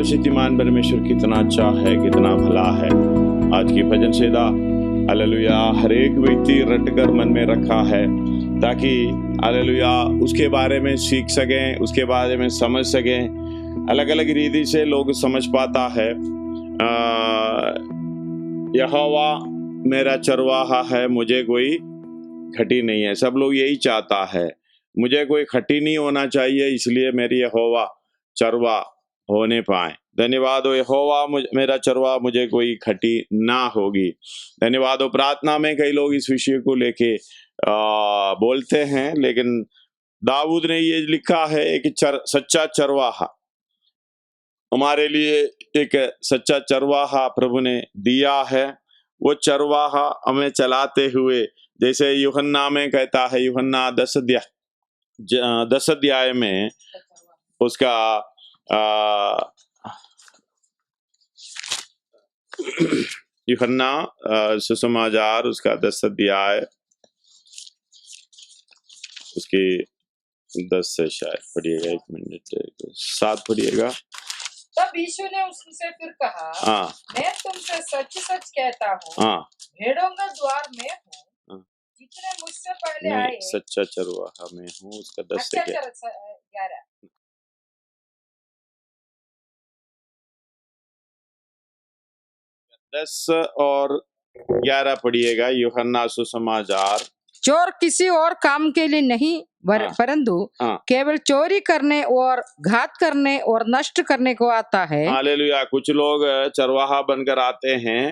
सर्वशक्तिमान परमेश्वर कितना अच्छा है, कितना भला है। आज की भजन सेदा हालेलुया हर एक व्यक्ति रट कर मन में रखा है ताकि हालेलुया उसके बारे में सीख सकें, उसके बारे में समझ सकें। अलग अलग रीति से लोग समझ पाता है। यहोवा मेरा चरवाहा है, मुझे कोई खटी नहीं है। सब लोग यही चाहता है, मुझे कोई खटी नहीं होना चाहिए, इसलिए मेरी यहोवा चरवा होने पाए। धन्यवाद हो यहोवा मेरा चरवा, मुझे कोई खटी ना होगी। धन्यवाद हो। प्रार्थना में कई लोग इस विषय को लेके बोलते हैं, लेकिन दाऊद ने ये लिखा है एक सच्चा चरवाहा हमारे लिए, एक सच्चा चरवाहा प्रभु ने दिया है। वो चरवाहा हमें चलाते हुए, जैसे यूहन्ना में कहता है, यूहन्ना 10 अध्याय में उसका यूहन्ना सुसमाचार उसका 10 अध्याय उसके 10 से शायद पढ़िएगा, 1 मिनट 7 पढ़िएगा। तब यीशु ने उससे फिर कहा, मैं तुमसे सच सच कहता हूँ, भेड़ों का द्वार मैं हूँ। जितने मुझसे पहले आए, सच्चा चरवाहा मैं हूँ, उसका 10 से 11 10 और 11 पढ़िएगा। यूहन्ना सुसमाचार। चोर किसी और काम के लिए नहीं परंतु केवल चोरी करने और घात करने और नष्ट करने को आता है। हालेलुया। कुछ लोग चरवाहा बनकर आते हैं,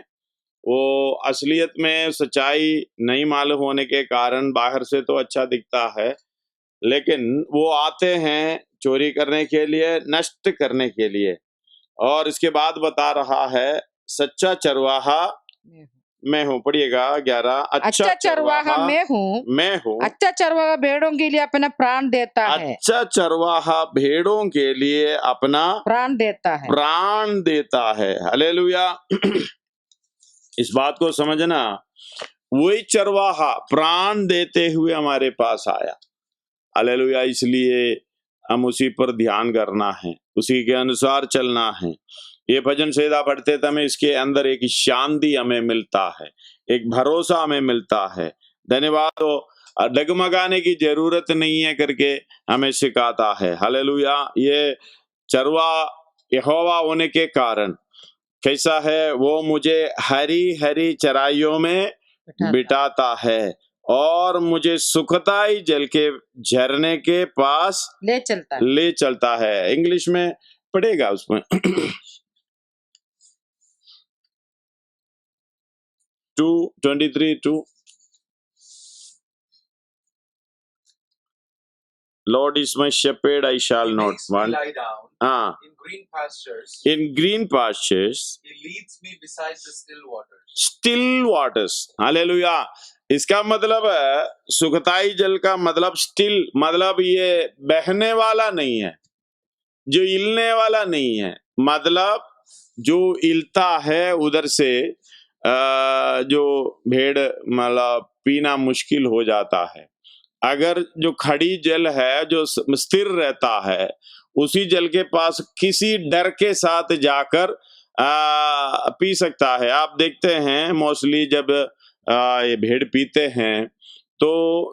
वो असलियत में सच्चाई नहीं मालूम होने के कारण बाहर से तो अच्छा दिखता है, लेकिन वो आते हैं चोरी करने के लिए, नष्ट करने के लिए। और इसके बाद बता रहा है सच्चा चरवाहा मैं हूँ। पढ़िएगा 11। अच्छा चरवाहा मैं हूँ। अच्छा चरवाहा भेड़ों के लिए अपना प्राण देता है। अच्छा चरवाहा भेड़ों के लिए अपना प्राण देता है। हालेलुया। इस बात को समझना, वही चरवाहा प्राण देते हुए हमारे पास आया। हालेलुया। इसलिए हम उसी पर ध्यान करना है, उसी के अनुसार चलना है। ये भजन सेदा पढ़ते समय इसके अंदर एक शांति हमें मिलता है, एक भरोसा हमें मिलता है। धन्यवाद हो। डगमगाने की जरूरत नहीं है करके हमें सिखाता है। हालेलुया। ये चरवा यहोवा होने के कारण कैसा है, वो मुझे हरी हरी चराइयों में बिठाता है और मुझे सुखदाई जल के झरने के पास ले चलता है। इंग्लिश में पढ़ेगा उसमें 2:23 Lord is my shepherd, I shall not want. Lie down in green pastures. He leads me beside the still waters. Hallelujah. इसका मतलब है सुखदाई जल का मतलब स्टिल, मतलब ये बहने वाला नहीं है, जो इलने वाला नहीं है। मतलब जो इलता है उधर से जो भेड़ मतलब पीना मुश्किल हो जाता है। अगर जो खड़ी जल है, जो स्थिर रहता है, उसी जल के पास किसी डर के साथ जाकर पी सकता है। आप देखते हैं मोस्टली जब ये भेड़ पीते हैं तो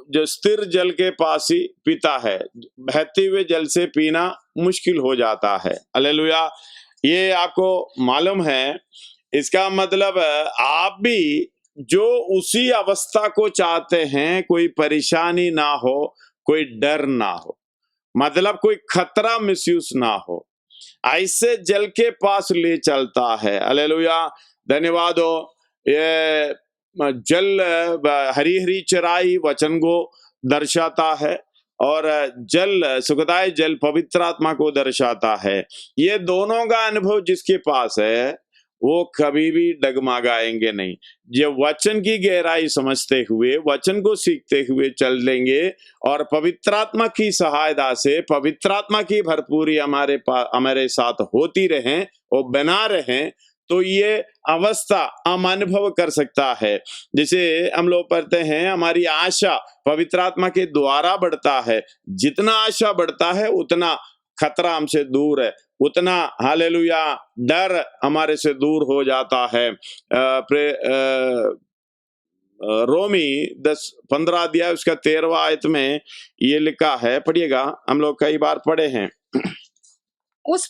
जो स्थिर जल के पास ही पीता है, बहते हुए जल से पीना मुश्किल हो जाता है। हालेलुया। ये आपको मालूम है। इसका मतलब आप भी जो उसी अवस्था को चाहते हैं, कोई परेशानी ना हो, कोई डर ना हो, मतलब कोई खतरा महसूस ना हो, ऐसे जल के पास ले चलता है। हालेलुया। धन्यवाद हो। ये जल हरी हरी चराई वचन को दर्शाता है और जल सुखदाई जल पवित्र आत्मा को दर्शाता है। ये दोनों का अनुभव जिसके पास है वो कभी भी डगमगाएंगे नहीं। जब वचन की गहराई समझते हुए, वचन को सीखते हुए चल लेंगे और पवित्र आत्मा की सहायता से, पवित्र आत्मा की भरपूरी हमारे साथ होती रहे और बना रहे, तो ये अवस्था हम अनुभव कर सकता है। जैसे हम लोग पढ़ते हैं, हमारी आशा पवित्र आत्मा के द्वारा बढ़ता है। जितना आशा बढ़ता है उतना खतरा हमसे दूर है, उतना हालेलुया डर हमारे से दूर हो जाता है। रोमी 10-15 अध्याय उसका 13वां आयत में ये लिखा है, पढ़िएगा, हम लोग कई बार पढ़े हैं। उस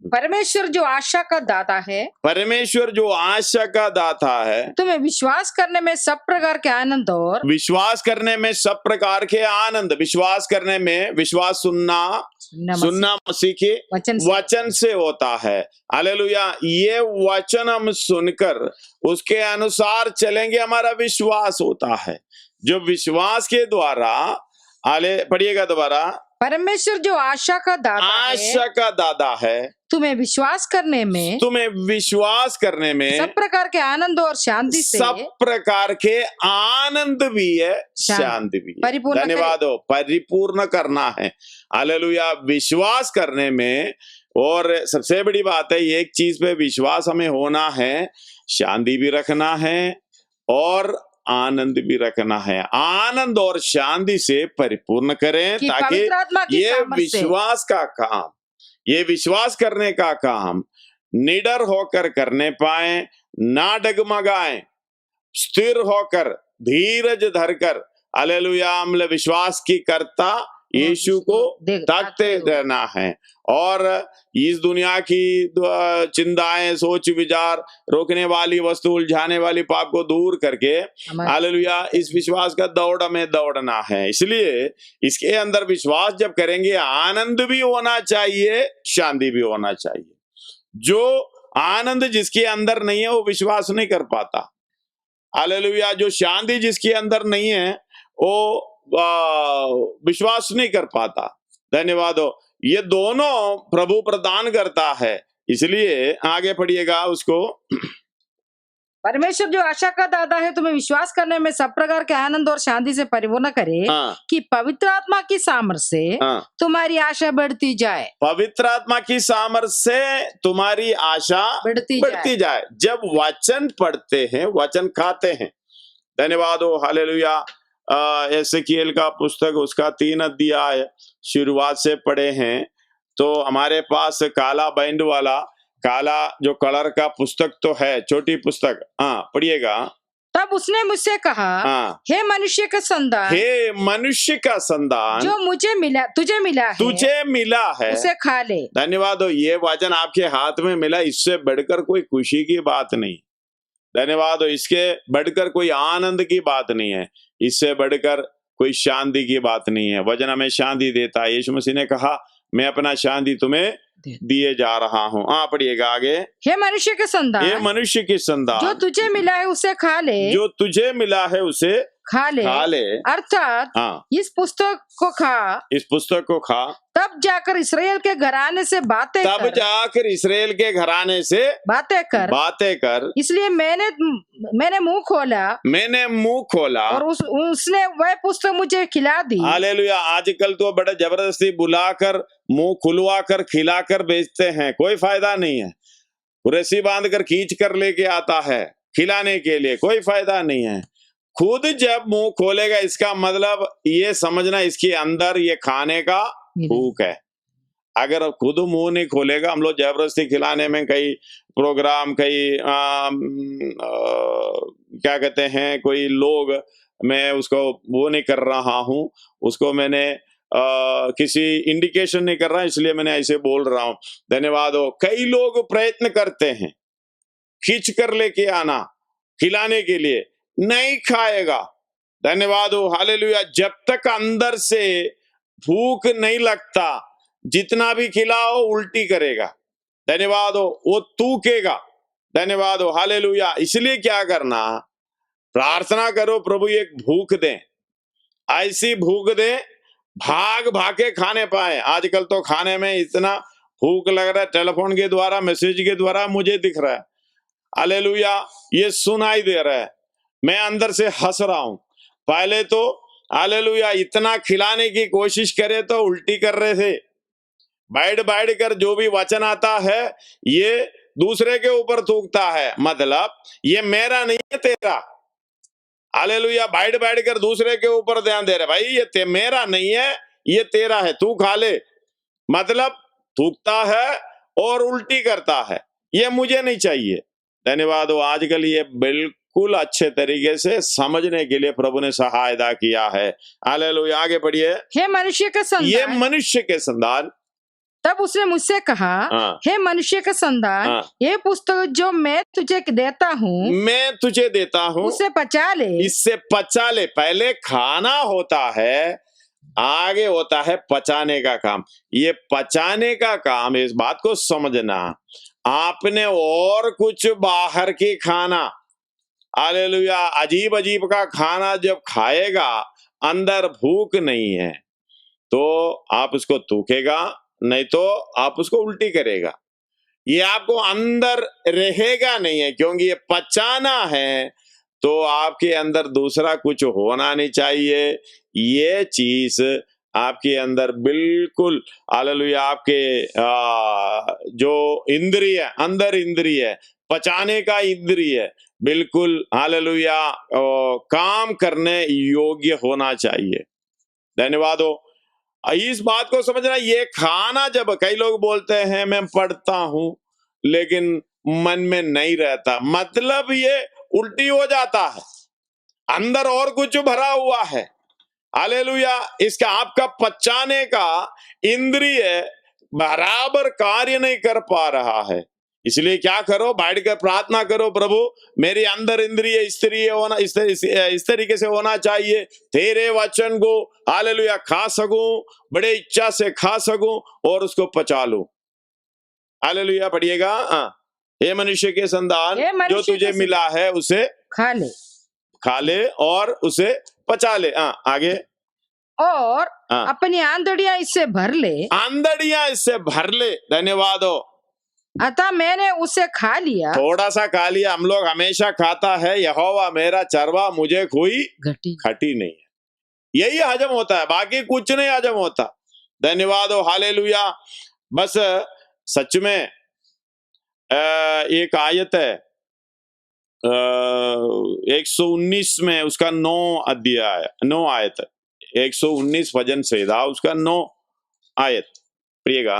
परमेश्वर जो आशा का दाता है, परमेश्वर जो आशा का दाता है, तुम्हें विश्वास करने में सब प्रकार के आनंद और विश्वास करने में सब प्रकार के आनंद, विश्वास करने में, विश्वास सुनना मसीह के वचन से होता है। हालेलुया, ये वचन हम सुनकर उसके अनुसार चलेंगे, हमारा विश्वास होता है, जो विश्वास के द्वारा, पढ़िएगा दोबारा, परमेश्वर जो आशा का दाता है, तुम्हें विश्वास करने में सब प्रकार के आनंद और शांति से, सब प्रकार के आनंद भी है, शांति भी है, धन्यवाद हो, परिपूर्ण करना है। हालेलुया, विश्वास करने में, और सबसे बड़ी बात है, एक चीज पे विश्वास हमें होना है, शांति भी रखना है और आनंद भी रखना है। आनंद और शांति से परिपूर्ण करें, ताकि ये विश्वास का काम, ये विश्वास करने का काम निडर होकर करने पाए, ना डगमगाएं, स्थिर होकर, धीरज धरकर, हालेलुया, हमले विश्वास की करता यीशु को ताकते रहना है, और इस दुनिया की चिंताएं, सोच विचार, रोकने वाली वस्तु, उलझाने वाली पाप को दूर करके, हालेलुया, इस विश्वास का दौड़ में दौड़ना है। इसलिए इसके अंदर विश्वास जब करेंगे, आनंद भी होना चाहिए, शांति भी होना चाहिए। जो आनंद जिसके अंदर नहीं है वो विश्वास नहीं कर पाता। हालेलुया, जो शांति जिसके अंदर नहीं है वो विश्वास नहीं कर पाता। धन्यवाद हो, ये दोनों प्रभु प्रदान करता है। इसलिए आगे पढ़िएगा उसको, परमेश्वर जो आशा का दाता है, तुम्हें विश्वास करने में सब प्रकार के आनंद और शांति से परिपूर्ण करे, कि पवित्र आत्मा की सामर्थ्य से तुम्हारी आशा बढ़ती जाए। पवित्र आत्मा की सामर्थ्य से तुम्हारी आशा बढ़ती जाए। जब वचन पढ़ते हैं, वचन खाते हैं, धन्यवाद हो, हालेलुया, एसेकिएल का पुस्तक उसका 3 अध्याय शुरुआत से पढ़े हैं, तो हमारे पास काला बाइंड वाला, काला जो कलर का पुस्तक तो है, छोटी पुस्तक, पढ़िएगा। तब उसने मुझसे कहा, हे मनुष्य का संतान, हे मनुष्य का संतान, जो तुझे मिला है उसे खा ले। धन्यवाद हो, ये वचन आपके हाथ में मिला, इससे बढ़कर कोई खुशी की बात नहीं। धन्यवाद हो, इसके बढ़कर कोई आनंद की बात नहीं है, इससे बढ़कर कोई शांति की बात नहीं है। वचन हमें शांति देता है। यीशु मसीह ने कहा, मैं अपना शांति तुम्हें दिए जा रहा हूँ। पढ़िएगा आगे, हे मनुष्य के संतान, हे मनुष्य के संतान, जो तुझे मिला है उसे खा ले, जो तुझे मिला है उसे खा ले। अर्थात इस पुस्तक को खा, तब जाकर इसराइल के घराने से बातें कर। इसलिए मैंने मुंह खोला और उसने वह पुस्तक मुझे खिला दी। हालेलुया, आजकल तो बड़ा जबरदस्ती बुलाकर, मुंह खुलवा कर, खिलाकर बेचते हैं, कोई फायदा नहीं है। रस्सी बांध कर खींच कर लेके आता है खिलाने के लिए, कोई फायदा नहीं है। खुद जब मुंह खोलेगा, इसका मतलब ये समझना इसके अंदर ये खाने का भूख है। अगर खुद मुंह नहीं खोलेगा, हम लोग जबरदस्ती खिलाने में कई प्रोग्राम, कई क्या कहते हैं, कोई लोग, मैं उसको वो नहीं कर रहा हूं, उसको मैंने किसी इंडिकेशन नहीं कर रहा, इसलिए मैंने ऐसे बोल रहा हूं। धन्यवाद हो, कई लोग प्रयत्न करते हैं खींच कर लेके आना खिलाने के लिए, नहीं खाएगा। धन्यवाद हो, हालेलुया, जब तक अंदर से भूख नहीं लगता, जितना भी खिलाओ उल्टी करेगा। धन्यवाद हो, वो तूकेगा। धन्यवाद हो, हालेलुया। इसलिए क्या करना, प्रार्थना करो, प्रभु एक भूख दे, ऐसी भूख दे, भाग के खाने पाए। आजकल तो खाने में इतना भूख लग रहा है, टेलीफोन के द्वारा, मैसेज के द्वारा मुझे दिख रहा है, हालेलुया, ये सुनाई दे रहा है, मैं अंदर से हंस रहा हूं। पहले तो हालेलुया इतना खिलाने की कोशिश करे तो उल्टी कर रहे थे। बैठ कर जो भी वचन आता है ये दूसरे के ऊपर थूकता है, मतलब ये मेरा नहीं है तेरा। हालेलुया, बैठ कर दूसरे के ऊपर ध्यान दे रहे, भाई ये मेरा नहीं है, ये तेरा है, तू खा ले। मतलब थूकता है और उल्टी करता है, ये मुझे नहीं चाहिए। धन्यवाद हो, आजकल ये बिल्कुल अच्छे तरीके से समझने के लिए प्रभु ने सहायता किया है। हालेलुया, आगे बढ़िए। हे मनुष्य का संतान, ये मनुष्य के संतान, तब उसने मुझसे कहा, हे मनुष्य का संतान, ये पुस्तक जो मैं तुझे देता हूँ, मैं तुझे देता हूँ, उसे पचा ले, इससे पचा ले। पहले खाना होता है, आगे होता है पचाने का काम। ये पचाने का काम, इस बात को समझना, आपने और कुछ बाहर की खाना, हालेलुया, अजीब अजीब का खाना जब खाएगा, अंदर भूख नहीं है तो आप उसको थूकेगा, नहीं तो आप उसको उल्टी करेगा। ये आपको अंदर रहेगा नहीं है, क्योंकि ये पचाना है तो आपके अंदर दूसरा कुछ होना नहीं चाहिए। ये चीज आपके अंदर बिल्कुल, हालेलुया, आपके जो इंद्रिय, अंदर इंद्रिय, पचाने का इंद्रिय बिल्कुल, हालेलुया, काम करने योग्य होना चाहिए। धन्यवाद हो। इस बात को समझना, ये खाना, जब कई लोग बोलते हैं मैं पढ़ता हूं लेकिन मन में नहीं रहता, मतलब ये उल्टी हो जाता है, अंदर और कुछ भरा हुआ है। हालेलुया, इसका आपका पचाने का इंद्रिय बराबर कार्य नहीं कर पा रहा है। इसलिए क्या करो, बैठ कर प्रार्थना करो, प्रभु मेरे अंदर इंद्रिय इस तरीके से होना चाहिए, तेरे वचन को, हालेलुया, खा सकूं, बड़े इच्छा से खा सकूं और उसको पचा लूं। हालेलुया, पढ़िएगा। हे मनुष्य के संतान, जो तुझे मिला है उसे खा ले और उसे पचा ले। आगे, और अपनी आंधड़ियां इससे भर ले, आंधड़ियां इससे भर ले। धन्यवाद हो। अतः मैंने उसे खा लिया, थोड़ा सा खा लिया। हम लोग हमेशा खाता है, यहोवा मेरा चरवा, मुझे कोई घटी नहीं है, यही हजम होता है, बाकी कुछ नहीं हजम होता। धन्यवाद हो, हालेलुया। बस सच में एक आयत है 119 में, उसका 9 आयत, 119 भजन संहिता, उसका 9 आयत प्रियगा।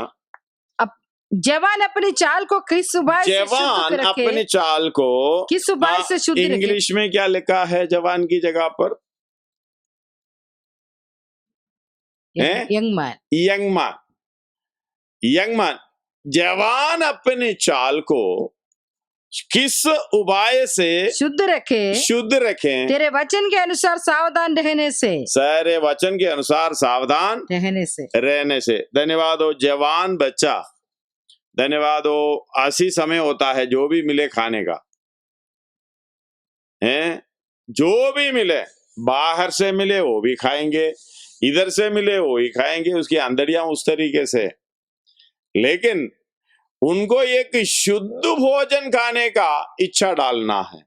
जवान अपनी चाल को किस उपाय से शुद्ध रखे, अपनी चाल को किस उपाय से शुद्ध रखे। इंग्लिश में क्या लिखा है जवान की जगह पर? Young man. जवान अपनी चाल को किस उपाय से शुद्ध रखें? तेरे वचन के अनुसार सावधान रहने से, सारे वचन के अनुसार सावधान रहने से। धन्यवाद हो। जवान बच्चा, धन्यवाद हो, ऐसी समय होता है जो भी मिले खाने का है, जो भी मिले, बाहर से मिले वो भी खाएंगे, इधर से मिले वो ही खाएंगे, उसकी आंधड़ियां उस तरीके से। लेकिन उनको एक शुद्ध भोजन खाने का इच्छा डालना है।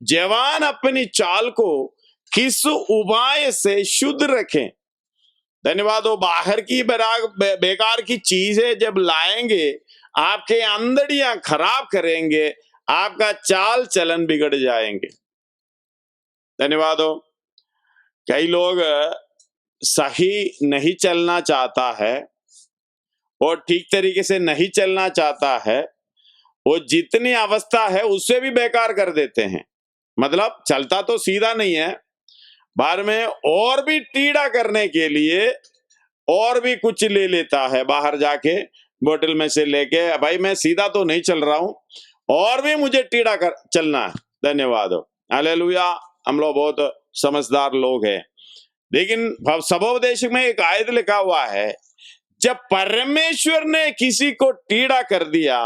जवान अपनी चाल को किस उपाय से शुद्ध रखें? धन्यवाद हो। बाहर की बेकार की चीजें जब लाएंगे, आपके अंदड़ियां खराब करेंगे, आपका चाल चलन बिगड़ जाएंगे। धन्यवाद हो। कई लोग सही नहीं चलना चाहता है और ठीक तरीके से नहीं चलना चाहता है, वो जितनी अवस्था है उससे भी बेकार कर देते हैं। मतलब चलता तो सीधा नहीं है, बाहर में और भी टीड़ा करने के लिए और भी कुछ ले लेता है, बाहर जाके बोतल में से लेके, भाई मैं सीधा तो नहीं चल रहा हूं और भी मुझे टीड़ा कर चलना है। धन्यवाद हो, हालेलुया। हम लोग बहुत समझदार लोग हैं, लेकिन सबोपदेश में एक आयत लिखा हुआ है, जब परमेश्वर ने किसी को टीड़ा कर दिया,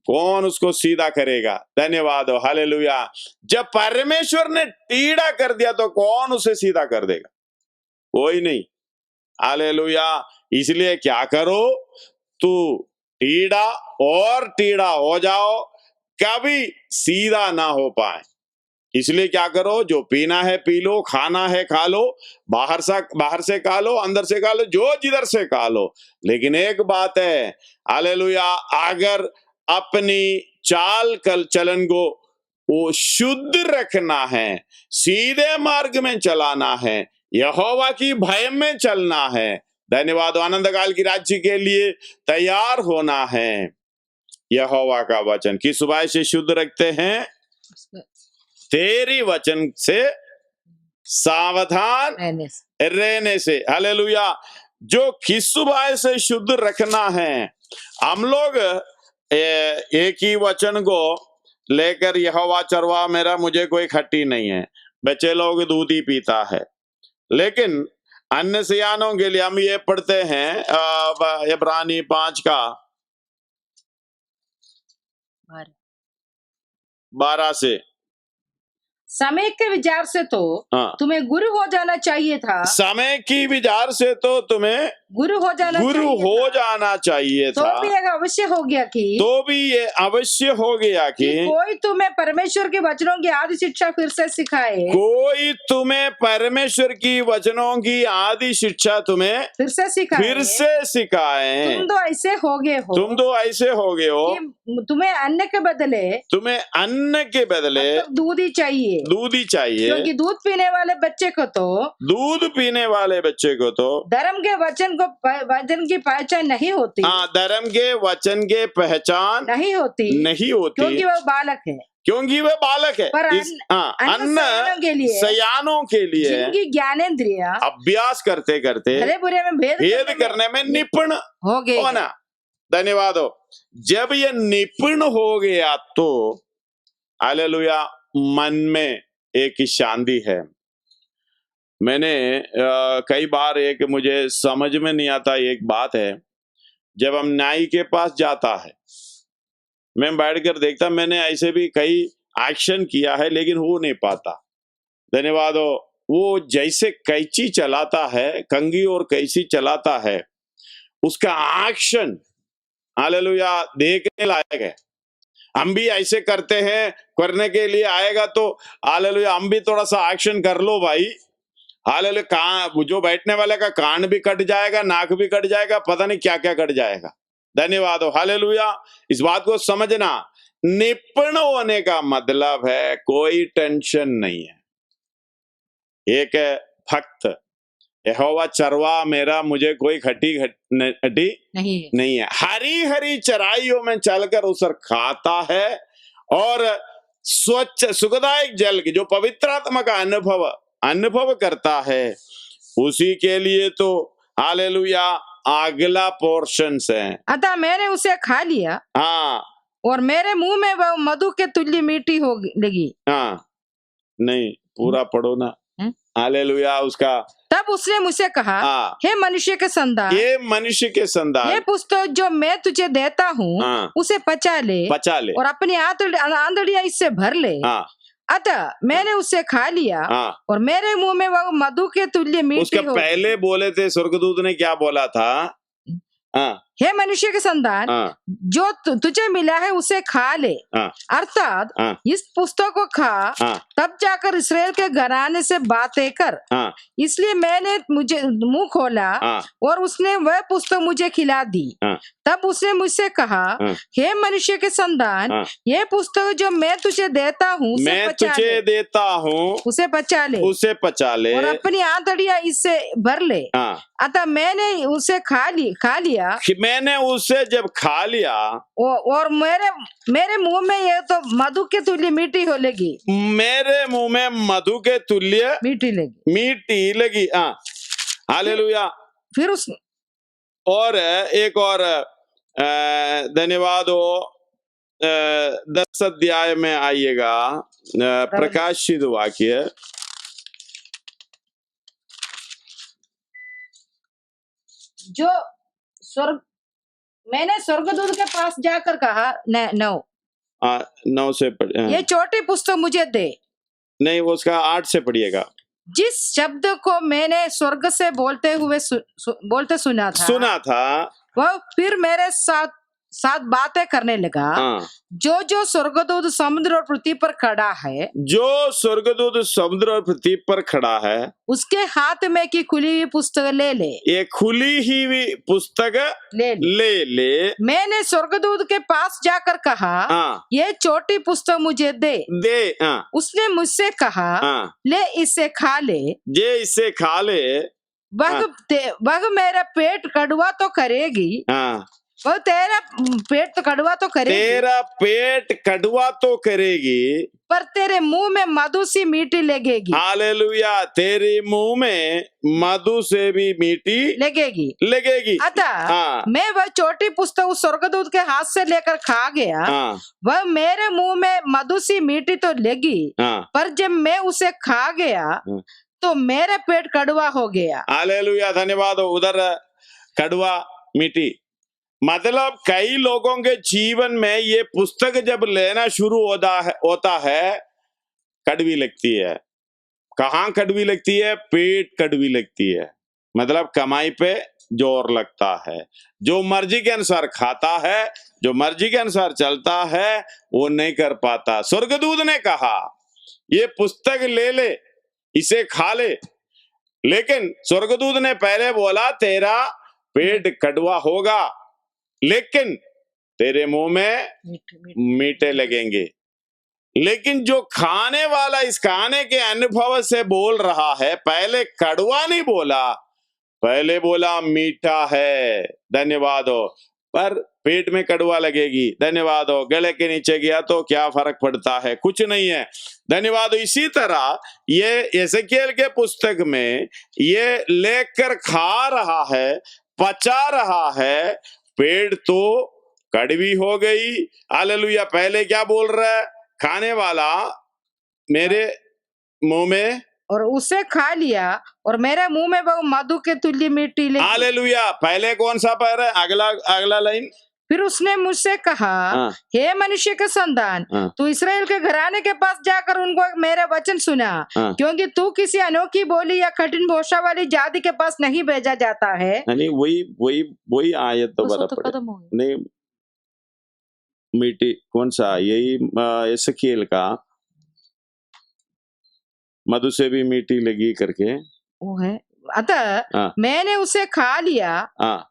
कौन उसको सीधा करेगा? धन्यवाद हो, हालेलुया। जब परमेश्वर ने टीड़ा कर दिया तो कौन उसे सीधा कर देगा? कोई नहीं। हालेलुया। इसलिए क्या करो, तू टीड़ा और टीड़ा हो जाओ, कभी सीधा ना हो पाए। इसलिए क्या करो, जो पीना है पी लो, खाना है खा लो, बाहर से खा लो, अंदर से खा लो, जो जिधर से खा लो। लेकिन एक बात है, हालेलुया, अगर अपनी चाल चलन को वो शुद्ध रखना है, सीधे मार्ग में चलाना है, यहोवा की भय में चलना है, धन्यवाद। आनंद काल की राज्य के लिए तैयार होना है। यहोवा का वचन की सुबह से शुद्ध रखते हैं, तेरी वचन से सावधान रहने से। हालेलुया। जो खिस्सुबाई से शुद्ध रखना है, हम लोग एक ही वचन को लेकर यहोवा चरवा मेरा, मुझे कोई खट्टी नहीं है, बच्चे लोग दूध ही पीता है। लेकिन अन्य सियानों के लिए हम ये पढ़ते हैं इब्रानी 5 का 12 से, समय के विचार से तो तुम्हें गुरु हो जाना चाहिए था। समय की विचार से तो तुम्हें गुरु हो जाना चाहिए था। तो भी ये अवश्य हो गया कि कोई तुम्हें परमेश्वर के वचनों की आदि शिक्षा फिर से सिखाए। कोई तुम्हें परमेश्वर की वचनों की आदि शिक्षा तुम्हें फिर से सिखाए। तुम तो ऐसे हो गए हो कि तुम्हें अन्न के बदले दूध ही चाहिए। क्योंकि दूध पीने वाले बच्चे को तो धर्म के वचन की पहचान नहीं होती। धर्म के वचन के पहचान नहीं होती क्योंकि वह बालक है। पर अन्न सयानों के लिए जिनकी ज्ञानेंद्रिया अभ्यास करते भले बुरे में भेद करने में निपुण हो गए होना। धन्यवाद हो। जब ये निपुण हो गया तो हालेलुया, मन में एक शांति है। मैंने कई बार एक मुझे समझ में नहीं आता एक बात है, जब हम नाई के पास जाता है, मैं बैठकर देखता, मैंने ऐसे भी कई एक्शन किया है लेकिन हो नहीं पाता। धन्यवाद हो। वो जैसे कैंची चलाता है, कंघी और कैंची चलाता है, उसका एक्शन हालेलुया देखने लायक है। हम भी ऐसे करते हैं, करने के लिए आएगा तो हालेलुया हम भी थोड़ा सा एक्शन कर लो भाई। हालेलुया, जो बैठने वाले का कान भी कट जाएगा, नाक भी कट जाएगा, पता नहीं क्या क्या कट जाएगा। धन्यवाद हो। हालेलुया। इस बात को समझना, निपुण होने का मतलब है कोई टेंशन नहीं है। एक भक्त यहोवा चरवा मेरा, मुझे कोई खटी नहीं है। हरी हरी चराइयों में चलकर उसे खाता है और स्वच्छ सुखदायक जल की, जो पवित्र आत्मा का अनुभव करता है, उसी के लिए तो हालेलुया अगला पोर्शन है। अतः मैंने उसे खा लिया और मेरे मुंह में वह मधु के तुल्य मीठी हो लगी। नहीं, पूरा पढ़ो ना। हालेलुया। उसका तब उसने मुझसे कहा, हे मनुष्य के संतान, ये पुस्तक जो मैं तुझे देता हूँ उसे पचा ले और अपनी आंतड़ियां इससे भर ले। अतः मैंने उसे खा लिया और मेरे मुंह में वह मधु के तुल्य मीठी हो। पहले बोले थे स्वर्गदूत ने, क्या बोला था? हे मनुष्य के संतान, जो तुझे मिला है उसे खा ले, अर्थात इस पुस्तक को खा, तब जाकर इस्राएल के घराने से बातें कर। इसलिए मैंने मुझे मुंह खोला और उसने वह पुस्तक मुझे खिला दी। तब उसने मुझसे कहा, हे मनुष्य के संतान, ये पुस्तक जो मैं तुझे देता हूँ उसे पचा ले और अपनी आंतड़ियां इससे भर ले। अतः मैंने उसे खा लिया। मैंने उसे जब खा लिया और मेरे मुंह में ये तो मधु के तुल्य मीठी हो लगी। मेरे मुंह में मधु के तुल्य मीठी लगी। हालेलुया। फिर उस और एक और धन्यवाद हो। 10 अध्याय में आइएगा, प्रकाशित वाक्य जो मैंने स्वर्गदूत के पास जाकर कहा, 9 से ये छोटी पुस्तक मुझे दे। नहीं, वो उसका 8 से पढ़िएगा। जिस शब्द को मैंने स्वर्ग से बोलते सुना था वह फिर मेरे साथ बातें करने लगा। जो स्वर्गदूत समुद्र और पृथ्वी पर खड़ा है, उसके हाथ में की खुली हुई पुस्तक ले ले। ये खुली हुई पुस्तक ले। मैंने स्वर्गदूत के पास जाकर कहा, ये छोटी पुस्तक मुझे दे। उसने मुझसे कहा, ले इसे खा ले। वह मेरा पेट कड़वा तो करेगी, हाँ, वह तेरा पेट तो कड़वा तो करेगी, तेरा पेट कड़वा तो करेगी, पर तेरे मुंह में मधु सी मीठी लगेगी। हालेलुया, तेरे मुंह में मधु से भी मीठी लगेगी। अतः हाँ, मैं वह छोटी पुस्तक उस स्वर्गदूत के हाथ से लेकर खा गया। हाँ, वह मेरे मुंह में मधु सी मीठी तो लगी, हाँ, पर जब मैं उसे खा गया तो मेरा पेट कड़वा हो गया। हालेलुया, धन्यवाद हो। उधर कड़वा मीठी मतलब कई लोगों के जीवन में ये पुस्तक जब लेना शुरू होता है कड़वी लगती है। कहाँ कड़वी लगती है? पेट कड़वी लगती है, मतलब कमाई पे जोर लगता है। जो मर्जी के अनुसार खाता है, जो मर्जी के अनुसार चलता है, वो नहीं कर पाता। स्वर्गदूत ने कहा ये पुस्तक ले ले, इसे खा ले, लेकिन स्वर्गदूत ने पहले बोला तेरा पेट कड़वा होगा, लेकिन तेरे मुंह में मीठे लगेंगे। लेकिन जो खाने वाला इस खाने के अनुभव से बोल रहा है, पहले कड़वा नहीं बोला, पहले बोला मीठा है। धन्यवाद हो। पर पेट में कड़वा लगेगी। धन्यवाद हो। गले के नीचे गया तो क्या फर्क पड़ता है? कुछ नहीं है। धन्यवाद हो। इसी तरह ये एजेकिएल के पुस्तक में ये लेकर खा रहा है, पचा रहा है, पेट तो कड़वी हो गई। हालेलुया। पहले क्या बोल रहा है? खाने वाला मेरे मुंह में, और उसे खा लिया और मेरे मुंह में वो मधु के तुल्य मीठी लगी। हालेलुया। पहले कौन सा पैर है? अगला लाइन। फिर उसने मुझसे कहा, हे मनुष्य के संतान, तू इस्राएल के घराने के पास जाकर उनको मेरे वचन सुना, क्योंकि तू किसी अनोखी बोली या कठिन भाषा वाली जाति के पास नहीं भेजा जाता है। नहीं, वही आयत तो नहीं, मीठी कौन सा? यही एजेकिएल का मधु से भी मीठी लगी करके वो है। अतः मैंने उसे खा लिया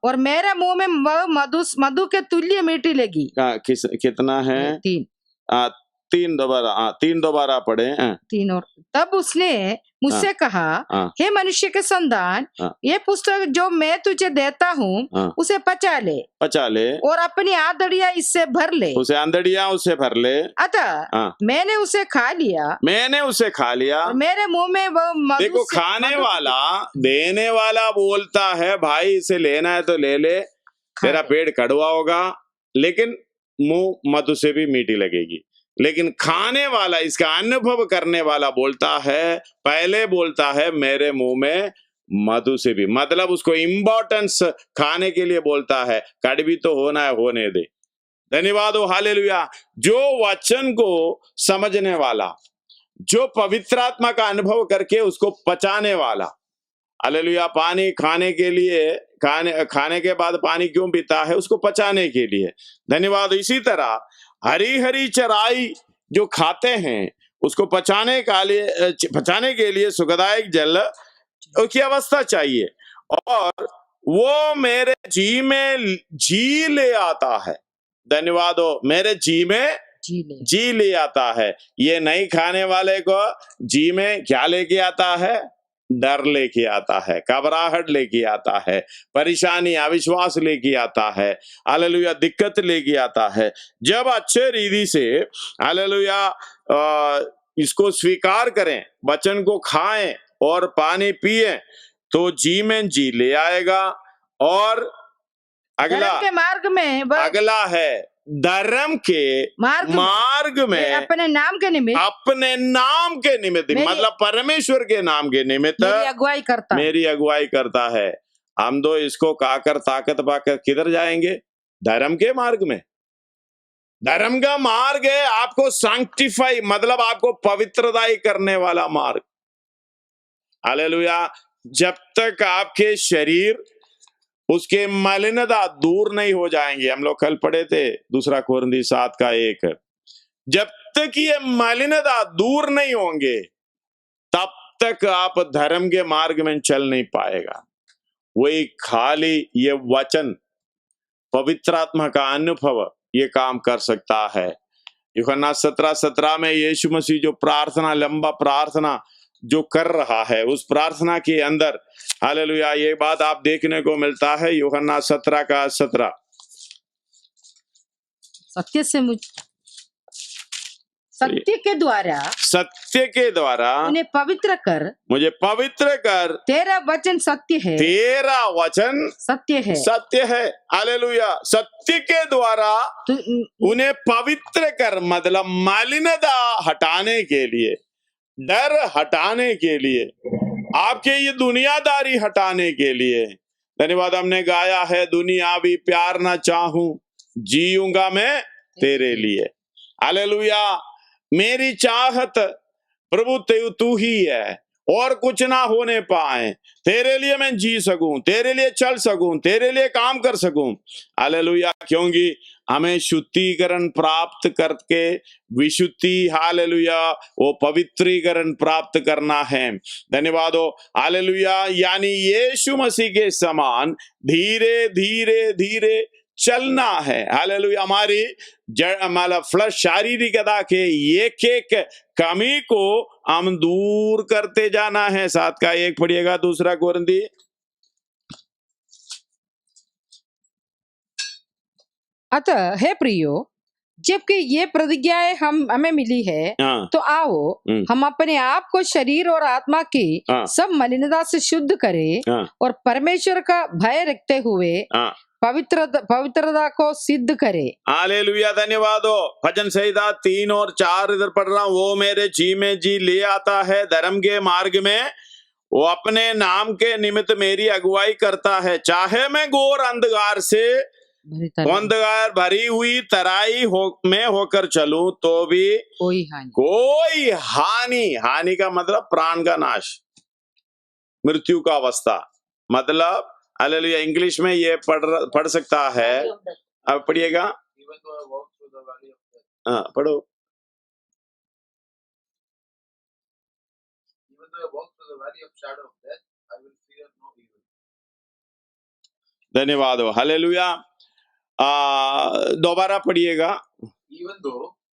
और मेरे मुंह में मधु के तुल्य मीठी लगी। कितना है? 3 दोबारा पढ़े। 3। और तब उसने मुझसे कहा, हे मनुष्य के संतान, ये पुस्तक जो मैं तुझे देता हूँ उसे पचा ले और अपनी आंधड़ियाँ इससे भर ले। उसे भर ले। अतः मैंने उसे खा लिया और मेरे मुंह में वो मधु। देखो, खाने वाला देने वाला बोलता है भाई इसे लेना है तो ले ले, तेरा पेट कड़वा होगा लेकिन मुंह मधु से भी मीठी लगेगी। लेकिन खाने वाला, इसका अनुभव करने वाला बोलता है, पहले बोलता है मेरे मुंह में मधु से भी, मतलब उसको इम्पोर्टेंस खाने के लिए बोलता है। कड़वी तो होना है, होने दे। धन्यवाद हो। हालेलुया। जो वचन को समझने वाला, जो पवित्र आत्मा का अनुभव करके उसको पचाने वाला। हालेलुया। पानी खाने के लिए, खाने के बाद पानी क्यों पीता है? उसको पचाने के लिए। धन्यवाद। इसी तरह हरी चराई जो खाते हैं उसको पचाने के लिए सुखदायक जल की अवस्था चाहिए, और वो मेरे जी में जी ले आता है। धन्यवाद हो। मेरे जी में जी ले आता है। ये नहीं खाने वाले को जी में क्या लेके आता है? डर लेके आता है, घबराहट लेके आता है, परेशानी, अविश्वास लेके आता है। हालेलुया। दिक्कत लेके आता है। जब अच्छे रीति से हालेलुया इसको स्वीकार करें, वचन को खाएं और पानी पिए, तो जी में जी ले आएगा। और अगला के मार्ग में अगला है धर्म के मार्ग में अपने नाम के निमित्त, मतलब परमेश्वर के नाम के निमित्त मेरी अगुवाई करता है। हम तो इसको खाकर ताकत पाकर किधर जाएंगे? धर्म के मार्ग में। धर्म का मार्ग है आपको सैंक्टिफाई, मतलब आपको पवित्रताई करने वाला मार्ग। हालेलुया। जब तक आपके शरीर उसके मलिनता दूर नहीं हो जाएंगे, हम लोग कल पढ़े थे 2 कोरिन्थी 7:1, जब तक ये मलिनता दूर नहीं होंगे तब तक आप धर्म के मार्ग में चल नहीं पाएगा। वही खाली ये वचन, पवित्र आत्मा का अनुभव ये काम कर सकता है। यूहन्ना 17:17 में यीशु मसीह जो प्रार्थना, लंबा प्रार्थना जो कर रहा है उस प्रार्थना के अंदर, हालेलुया, ये बात आप देखने को मिलता है यूहन्ना 17:17। सत्य के द्वारा उन्हें पवित्र कर, मुझे पवित्र कर, तेरा वचन सत्य है, तेरा वचन सत्य है। हालेलुया, सत्य के द्वारा उन्हें पवित्र कर, मतलब मलिनता हटाने के लिए, डर हटाने के लिए, आपके ये दुनियादारी हटाने के लिए। धन्यवाद। हमने गाया है, दुनियावी प्यार ना चाहूं, जीऊंगा मैं तेरे लिए। हालेलुया, मेरी चाहत प्रभु तू ही है, और कुछ ना होने पाए, तेरे लिए मैं जी सकूं, तेरे लिए चल सकूं, तेरे लिए काम कर सकूं। हालेलुया, क्योंकि हमें शुद्धिकरण प्राप्त करके विशुद्धि, हालेलुया, वो पवित्रीकरण प्राप्त करना है। धन्यवाद हो। हालेलुया, यानी यीशु मसीह के समान धीरे धीरे धीरे चलना है। हालेलुया, हमारी मतलब फ्लश, शारीरिकता के एक एक कमी को हम दूर करते जाना है। 7:1 पढ़िएगा, 2 कोरिन्थी। अतः हे प्रियो, जबकि ये प्रतिज्ञाएं हमें मिली है, तो आओ हम अपने आप को शरीर और आत्मा की सब मलिनता से शुद्ध करें और परमेश्वर का भय रखते हुए पवित्रता को सिद्ध करे। हालेलुया, धन्यवाद हो। भजन संहिता 3 और 4 इधर पढ़ रहा हूँ। वो मेरे जी में जी ले आता है, धर्म के मार्ग में वो अपने नाम के निमित्त मेरी अगुवाई करता है। चाहे मैं घोर अंधकार से अंधकार भरी हुई तराई में होकर चलूं, तो भी कोई हानि का मतलब प्राण का नाश, मृत्यु का अवस्था, मतलब हालेलुया। इंग्लिश में ये पढ़ सकता है। अब पढ़िएगा, पढ़ो। धन्यवाद हो। हालेलुया, दोबारा पढ़िएगा।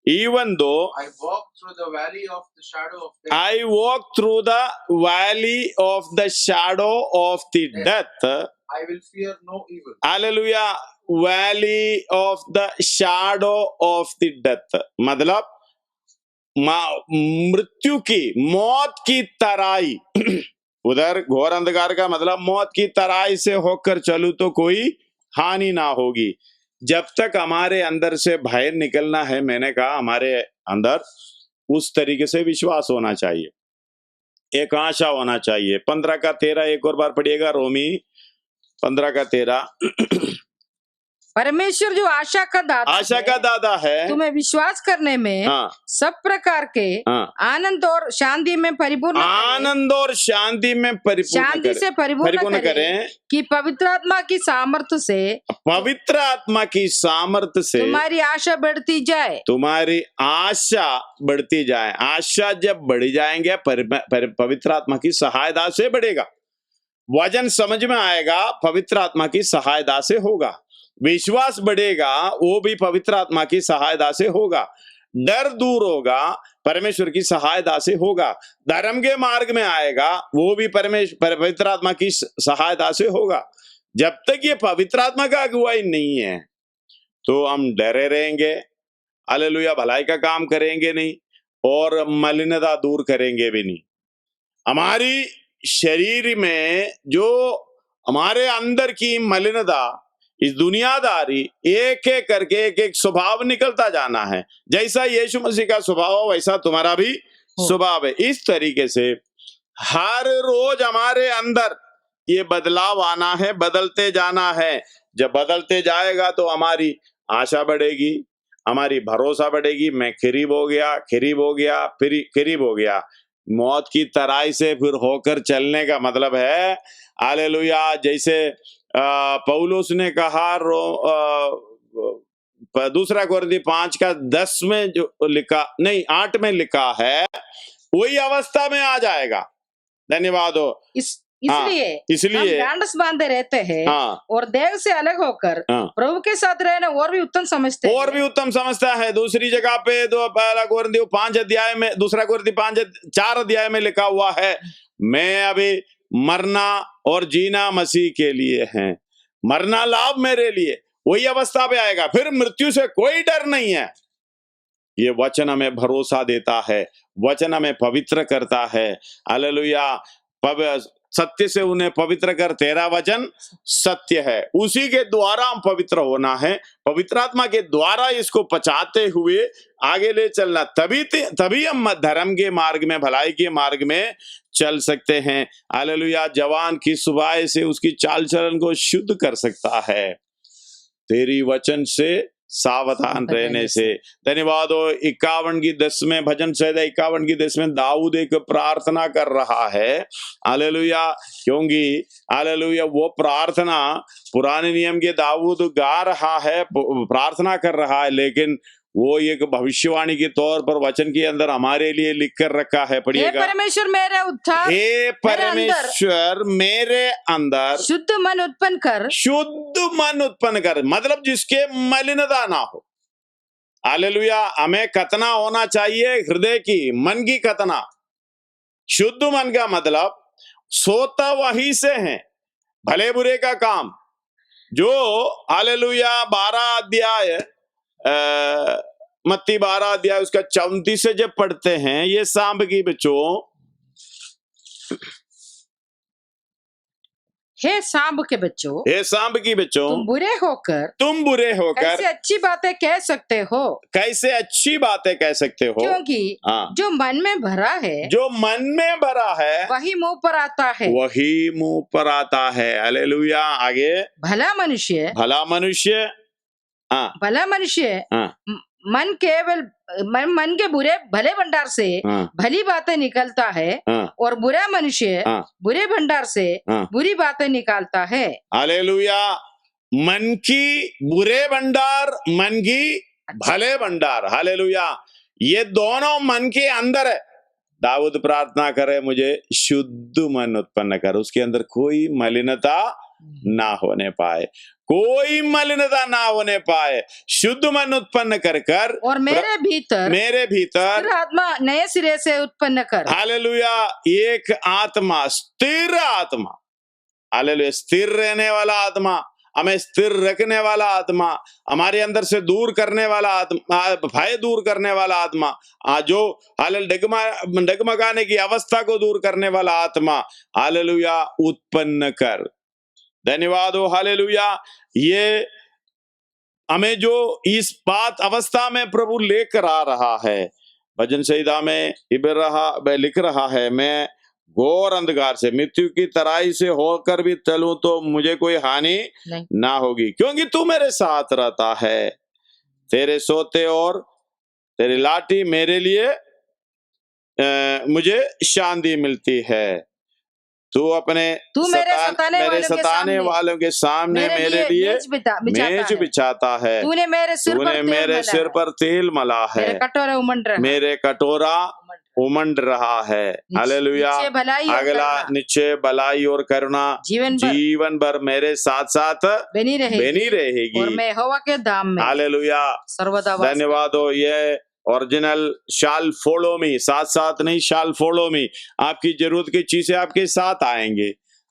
Even though I walk through the valley of the shadow of death, I walk through the valley of the shadow of the death, I will fear no evil. Hallelujah, valley of the shadow of the death, मतलब मृत्यु की, मौत की तराई उधर घोर अंधकार का मतलब मौत की तराई से होकर चलूं तो कोई हानि ना होगी। जब तक हमारे अंदर से बाहर निकलना है, मैंने कहा हमारे अंदर उस तरीके से विश्वास होना चाहिए, एक आशा होना चाहिए। 15:13 एक और बार पढ़िएगा, रोमी 15:13। परमेश्वर जो आशा का दाता है, तुम्हें विश्वास करने में सब प्रकार के आनंद और शांति में परिपूर्ण करें कि पवित्र आत्मा की सामर्थ्य से तुम्हारी आशा बढ़ती जाए। आशा जब बढ़ जाएंगे, पवित्र आत्मा की सहायता से बढ़ेगा। वचन समझ में आएगा, पवित्र आत्मा की सहायता से होगा। विश्वास बढ़ेगा, वो भी पवित्र आत्मा की सहायता से होगा। डर दूर होगा, परमेश्वर की सहायता से होगा। धर्म के मार्ग में आएगा, वो भी पवित्र आत्मा की सहायता से होगा। जब तक ये पवित्र आत्मा का अगुवाई नहीं है, तो हम डरे रहेंगे, हालेलुया, भलाई का काम करेंगे नहीं और मलिनता दूर करेंगे भी नहीं। हमारी शरीर में जो हमारे अंदर की मलिनता, इस दुनियादारी, एक एक करके एक एक स्वभाव निकलता जाना है। जैसा यीशु मसीह का स्वभाव वैसा तुम्हारा भी स्वभाव है। इस तरीके से हर रोज हमारे अंदर ये बदलाव आना है, बदलते जाना है। जब बदलते जाएगा तो हमारी आशा बढ़ेगी, हमारी भरोसा बढ़ेगी। मैं करीब हो गया, फिर करीब हो गया। मौत की तराई से फिर होकर चलने का मतलब है, हालेलुया, जैसे पौलुस ने कहा 2 कोरिन्थी 5:10 में जो लिखा, नहीं 8 में लिखा है, वही अवस्था में आ जाएगा। धन्यवाद हो। इसलिए हम डांडस बांधे रहते हैं और देह से अलग होकर प्रभु के साथ रहना और भी उत्तम समझते हैं। और भी उत्तम समझता है। दूसरी जगह पे पहला कोरिन्थियों 5 अध्याय में, दूसरा कोरिन्थियों 4 अध्याय में लिखा हुआ है, मैं अभी मरना और जीना मसीह के लिए है, मरना लाभ मेरे लिए। वही अवस्था पे आएगा, फिर मृत्यु से कोई डर नहीं है। ये वचन हमें भरोसा देता है, वचन हमें पवित्र करता है। हालेलुया। सत्य से उन्हें पवित्र कर, तेरा वचन सत्य है। उसी के द्वारा हम पवित्र होना है, पवित्र आत्मा के द्वारा इसको पचाते हुए आगे ले चलना, तभी हम धर्म के मार्ग में, भलाई के मार्ग में चल सकते हैं। हालेलुया। जवान की सुबह से उसकी चाल चलन को शुद्ध कर सकता है, तेरी वचन से सावधान रहने से। धन्यवाद हो। 51 की 10 में, भजन संहिता 51 की 10 में दाऊद एक प्रार्थना कर रहा है। हालेलुया। क्योंकि हालेलुया वो प्रार्थना पुराने नियम के दाऊद गा रहा है, प्रार्थना कर रहा है, लेकिन वो एक भविष्यवाणी के तौर पर वचन के अंदर हमारे लिए लिख कर रखा है। पढ़िएगा। हे परमेश्वर मेरे उद्धार, हे परमेश्वर मेरे अंदर शुद्ध मन उत्पन्न कर, शुद्ध मन उत्पन्न कर, मतलब जिसके मलिनता ना हो। हालेलुया। हमें कतना होना चाहिए, हृदय की, मन की कतना। शुद्ध मन का मतलब सोता वही से है, भले बुरे का काम। जो हालेलुया 12 अध्याय मत्ती 12 अध्याय उसका 34 से जब पढ़ते हैं, ये सांब की बच्चों, हे सांब के बच्चों, हे सांब की बच्चों, तुम बुरे होकर कैसे अच्छी बातें कह सकते हो, कैसे अच्छी बातें कह सकते हो, क्योंकि जो मन में भरा है, जो मन में भरा है वही मुंह पर आता है, वही मुंह पर आता है। हालेलुया। आगे, भला मनुष्य मन के बुरे भले भंडार से भली बातें निकलता है, और बुरा मनुष्य बुरे भंडार से बुरी बातें निकालता है। हालेलुया। मन की बुरे भंडार, मन की भले भंडार। हालेलुया। ये दोनों मन के अंदर है। दाऊद प्रार्थना करे, मुझे शुद्ध मन उत्पन्न कर, उसके अंदर कोई मलिनता ना होने पाए, कोई मलिनता ना होने पाए, शुद्ध मन उत्पन्न कर और मेरे भीतर आत्मा नए सिरे से उत्पन्न कर। हालेलुया। एक आत्मा, स्थिर आत्मा, हालेलुया, स्थिर रहने वाला आत्मा, हमें स्थिर रखने वाला आत्मा, हमारे अंदर से दूर करने वाला आत्मा, भय दूर करने वाला आत्मा, जो हालेलुया डगमगाने की अवस्था को दूर करने वाला आत्मा, हालेलुया, उत्पन्न कर। धन्यवाद हो। हालेलुया। ये हमें जो इस बात अवस्था में प्रभु लेकर आ रहा है, भजन संहिता में लिख रहा है, मैं घोर अंधकार से, मृत्यु की तराई से होकर भी चलूं तो मुझे कोई हानि ना होगी, क्योंकि तू मेरे साथ रहता है। तेरे सोते और तेरी लाठी मेरे लिए मुझे शांति मिलती है। तू मेरे सताने वालों के सामने मेरे लिए मेज बिछाता है। तूने मेरे सिर पर तेल मला है, मेरे कटोरा उमंड रहा है। हालेलुया। अगला, निश्चय भलाई और करुणा जीवन भर मेरे साथ साथ बनी रहेगी, और मैं यहोवा के धाम में हालेलुया सर्वदा। धन्यवाद हो। ये ओरिजिनल शाल फॉलो मी, साथ साथ नहीं, शाल फॉलो मी, आपकी जरूरत की चीजें आपके साथ आएंगे।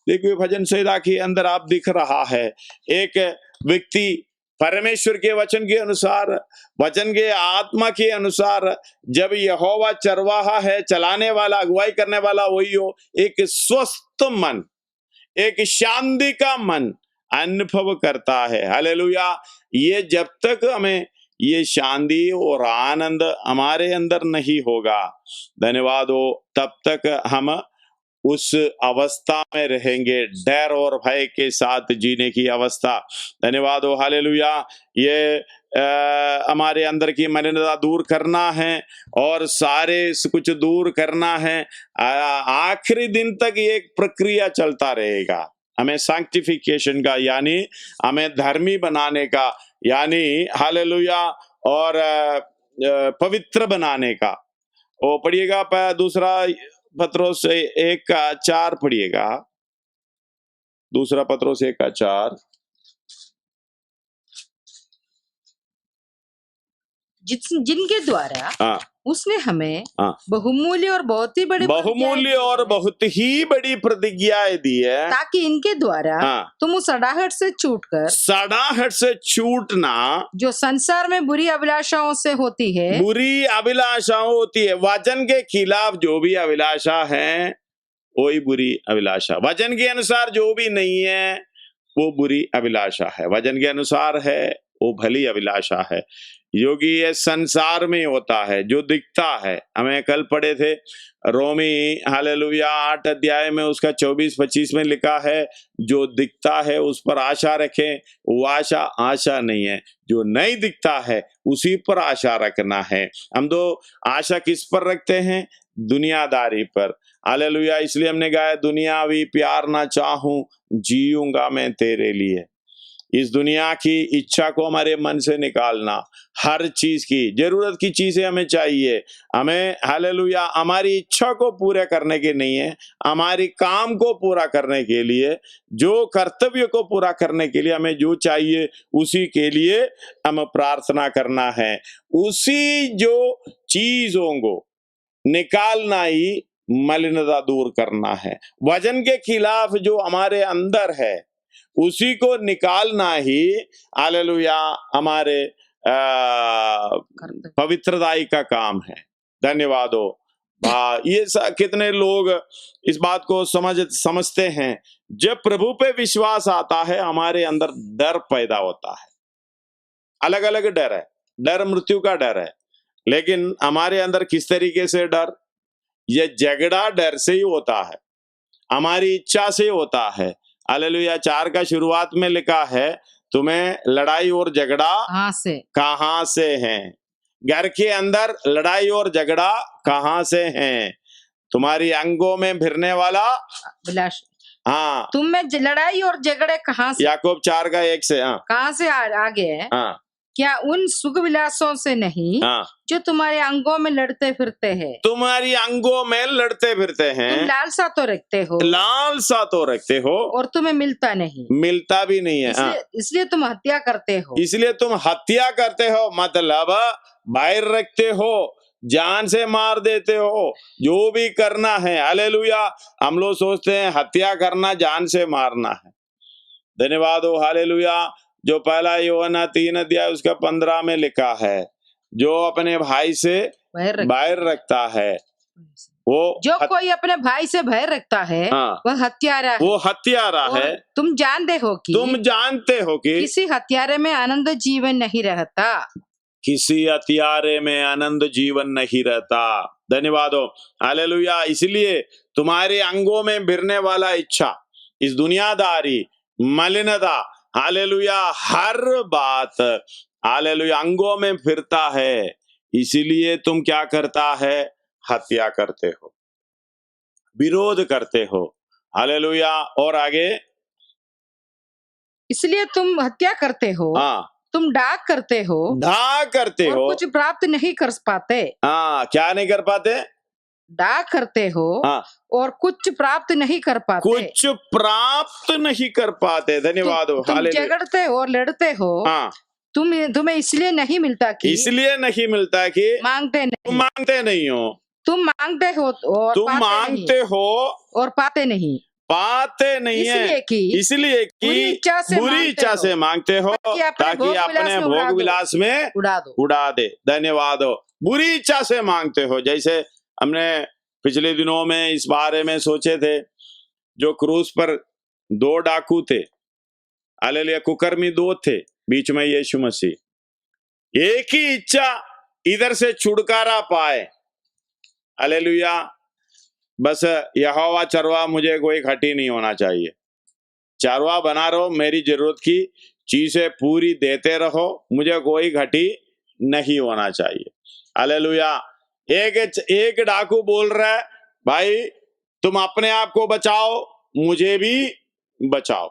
देखिए भजन संहिता के अंदर आप दिख रहा है, एक व्यक्ति परमेश्वर के वचन के अनुसार, वचन के आत्मा के अनुसार, जब यहोवा चरवाहा है, चलाने वाला, अगुवाई करने वाला वही हो, एक स्वस्थ मन, एक शांति का मन अनुभव करता है। हालेलुया। ये जब तक हमें ये शांति और आनंद हमारे अंदर नहीं होगा, धन्यवाद हो, तब तक हम उस अवस्था में रहेंगे, डर और भय के साथ जीने की अवस्था। धन्यवाद हो। हालेलुया। ये हमारे अंदर की मलिनता दूर करना है और सारे कुछ दूर करना है। आखिरी दिन तक ये एक प्रक्रिया चलता रहेगा, हमें सैंक्टिफिकेशन का, यानी हमें धर्मी बनाने का, यानी हालेलुया, और पवित्र बनाने का। वो पढ़िएगा दूसरा पत्रोस 1:4 पढ़िएगा। दूसरा पत्रोस 1:4। जिनके द्वारा हाँ उसने हमें हाँ बहुमूल्य और बहुत ही बड़ी बहुमूल्य और बहुत ही बड़ी प्रतिज्ञाएं दी है, ताकि इनके द्वारा हाँ तुम उस सड़ाहट से छूटकर, सड़ाहट से छूटना जो संसार में बुरी अभिलाषाओं से होती है, बुरी अभिलाषाओं होती है। वचन के खिलाफ जो भी अभिलाषा है वही बुरी अभिलाषा, वचन के अनुसार जो भी नहीं है वो बुरी अभिलाषा है, वचन के अनुसार है वो भली अभिलाषा है। जो कि ये संसार में होता है, जो दिखता है। हमें कल पढ़े थे रोमी हालेलुया 8 अध्याय में उसका 24-25 में लिखा है, जो दिखता है उस पर आशा रखें, वो आशा नहीं है, जो नहीं दिखता है उसी पर आशा रखना है। हम तो आशा किस पर रखते हैं? दुनियादारी पर। हालेलुया, इसलिए हमने गाया दुनियावी प्यार ना चाहूं, जीऊंगा मैं तेरे लिए। इस दुनिया की इच्छा को हमारे मन से निकालना, हर चीज की जरूरत की चीजें हमें चाहिए, हमें हालेलुया हमारी इच्छा को पूरा करने के नहीं है, हमारी काम को पूरा करने के लिए, जो कर्तव्य को पूरा करने के लिए हमें जो चाहिए उसी के लिए हम प्रार्थना करना है। उसी जो चीजों को निकालना ही मलिनता दूर करना है। वचन के खिलाफ जो हमारे अंदर है उसी को निकालना ही हालेलुया हमारे पवित्रताई का काम है। धन्यवाद हो। ये कितने लोग इस बात को समझते हैं। जब प्रभु पे विश्वास आता है हमारे अंदर डर पैदा होता है। अलग अलग डर है, डर मृत्यु का डर है, लेकिन हमारे अंदर किस तरीके से डर? ये झगड़ा डर से ही होता है, हमारी इच्छा से होता है। हालेलुया 4 का शुरुआत में लिखा है, तुम्हें लड़ाई और झगड़ा कहां से है? घर के अंदर लड़ाई और झगड़ा कहां से है? तुम्हारी अंगों में फिरने वाला विलास। हाँ, तुम में लड़ाई और झगड़े कहां से? याकूब 4 का 1 से। हाँ, कहां से आगे है? हाँ, क्या उन सुख विलासों से नहीं, हाँ, जो तुम्हारे अंगों में लड़ते फिरते हैं? तुम्हारी अंगों में लड़ते फिरते हैं। तुम लालसा तो रखते हो, लालसा तो रखते हो, और तुम्हें मिलता नहीं, मिलता भी नहीं है। इसलिए तुम हत्या करते हो। इसलिए तुम हत्या करते हो, मतलब बाहर रखते हो, जान से मार देते हो, जो भी करना है। हालेलुया, हम लोग सोचते हैं हत्या करना जान से मारना है। धन्यवाद हो। हालेलुया, जो पहला यूहन्ना 3 अध्याय उसका 15 में लिखा है, जो अपने भाई से बैर रखता है वो कोई अपने भाई से भय रखता है, हाँ, वह हत्यारा है। वो हत्यारा है। तुम जानते हो कि किसी हत्यारे में आनंद जीवन नहीं रहता। किसी हत्यारे में आनंद जीवन नहीं रहता। धन्यवाद हो। हालेलुया, इसलिए तुम्हारे अंगों में भिरने वाला इच्छा, इस दुनियादारी, मलिनता, हालेलुया हर बात हालेलुया अंगों में फिरता है। इसीलिए तुम क्या करता है? हत्या करते हो, विरोध करते हो। हालेलुया, और आगे, इसलिए तुम हत्या करते हो। हाँ, तुम डाक करते हो, कुछ प्राप्त नहीं कर पाते। हाँ, क्या नहीं कर पाते? डाक करते हो। हाँ, और कुछ प्राप्त नहीं कर पाते। कुछ प्राप्त नहीं कर पाते। धन्यवाद हो। तुम झगड़ते हो और लड़ते हो। हाँ, तुम्हें इसलिए नहीं मिलता कि मांगते नहीं हो। तुम मांगते हो और पाते नहीं इसलिए कि बुरी इच्छा से मांगते हो, ताकि अपने भोग विलास में उड़ा दे। धन्यवाद हो। बुरी इच्छा से मांगते हो। जैसे हमने पिछले दिनों में इस बारे में सोचे थे, जो क्रूस पर 2 डाकू थे, हालेलुया, कुकर्मी 2 थे, बीच में यीशु मसीह। एक ही इच्छा, इधर से छुटकारा पाए। हालेलुया, बस यहोवा चरवा, मुझे कोई घटी नहीं होना चाहिए, चरवा बना रहो, मेरी जरूरत की चीजें पूरी देते रहो, मुझे कोई घटी नहीं होना चाहिए। हालेलुया, एक डाकू बोल रहा है, भाई तुम अपने आप को बचाओ, मुझे भी बचाओ।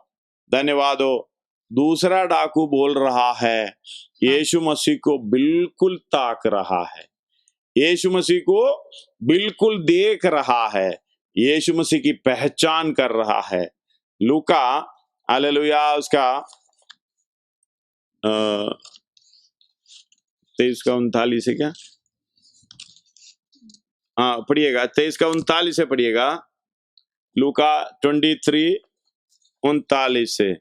धन्यवाद हो। दूसरा डाकू बोल रहा है, यीशु मसीह को बिल्कुल ताक रहा है, यीशु मसीह को बिल्कुल देख रहा है, यीशु मसीह की पहचान कर रहा है। लूका हालेलुया। उसका 23 का 39 है क्या? हाँ पढ़िएगा, 23 का 39 से पढ़िएगा, लूका 23 39 से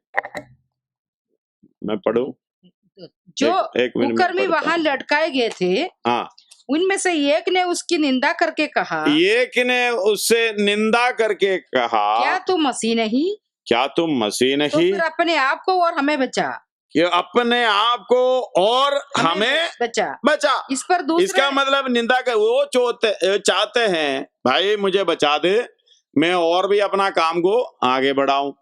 मैं पढ़ूं। जो एक मिनट में कुकर्मी पढ़ता वहां हूं। लटकाए गए थे, हाँ, उनमें से एक ने उसकी निंदा करके कहा, एक ने उससे निंदा करके कहा, क्या तू मसीह नहीं? क्या तुम मसीह तो नहीं? फिर अपने आप को और हमें बचा, कि अपने आप को और हमें बचा। इस पर दूसरे, इसका मतलब निंदा कर, वो चाहते हैं भाई मुझे बचा दे, मैं और भी अपना काम को आगे बढ़ाऊं।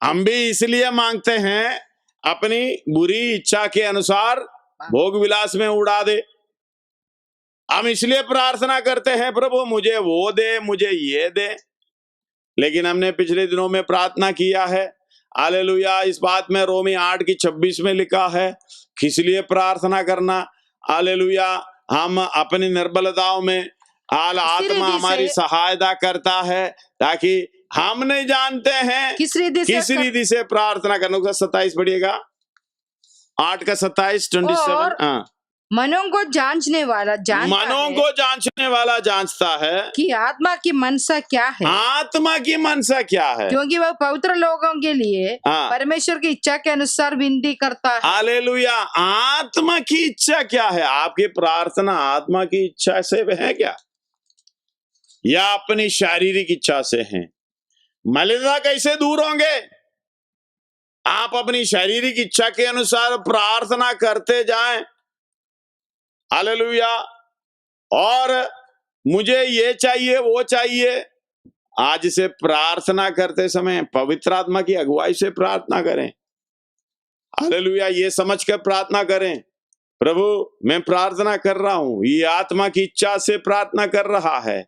हम भी इसलिए मांगते हैं अपनी बुरी इच्छा के अनुसार भोग विलास में उड़ा दे। हम इसलिए प्रार्थना करते हैं प्रभु मुझे वो दे, मुझे ये दे। लेकिन हमने पिछले दिनों में प्रार्थना किया है, हालेलुया, इस बात में रोमी 8 की 26 में लिखा है, किस लिए प्रार्थना करना। हालेलुया, हम अपनी निर्बलताओं में आत्मा हमारी सहायता करता है, ताकि हम नहीं जानते हैं किस रीति से प्रार्थना करना। 27 पढ़िएगा, 8 का 27 27। हाँ, मनों को जांचने वाला जांचता है कि आत्मा की मनसा क्या है, आत्मा की मनसा क्या है, क्योंकि वह पवित्र लोगों के लिए परमेश्वर की इच्छा के अनुसार विनती करता है। हालेलुया, आत्मा की इच्छा क्या है? आपकी प्रार्थना आत्मा की इच्छा से है क्या, या अपनी शारीरिक इच्छा से है? मलिनता कैसे दूर होंगे? आप अपनी शारीरिक इच्छा के अनुसार प्रार्थना करते जाएं, हालेलुया, और मुझे ये चाहिए वो चाहिए। आज से प्रार्थना करते समय पवित्र आत्मा की अगुवाई से प्रार्थना करें। हालेलुया, ये समझ कर प्रार्थना करें, प्रभु मैं प्रार्थना कर रहा हूं, ये आत्मा की इच्छा से प्रार्थना कर रहा है।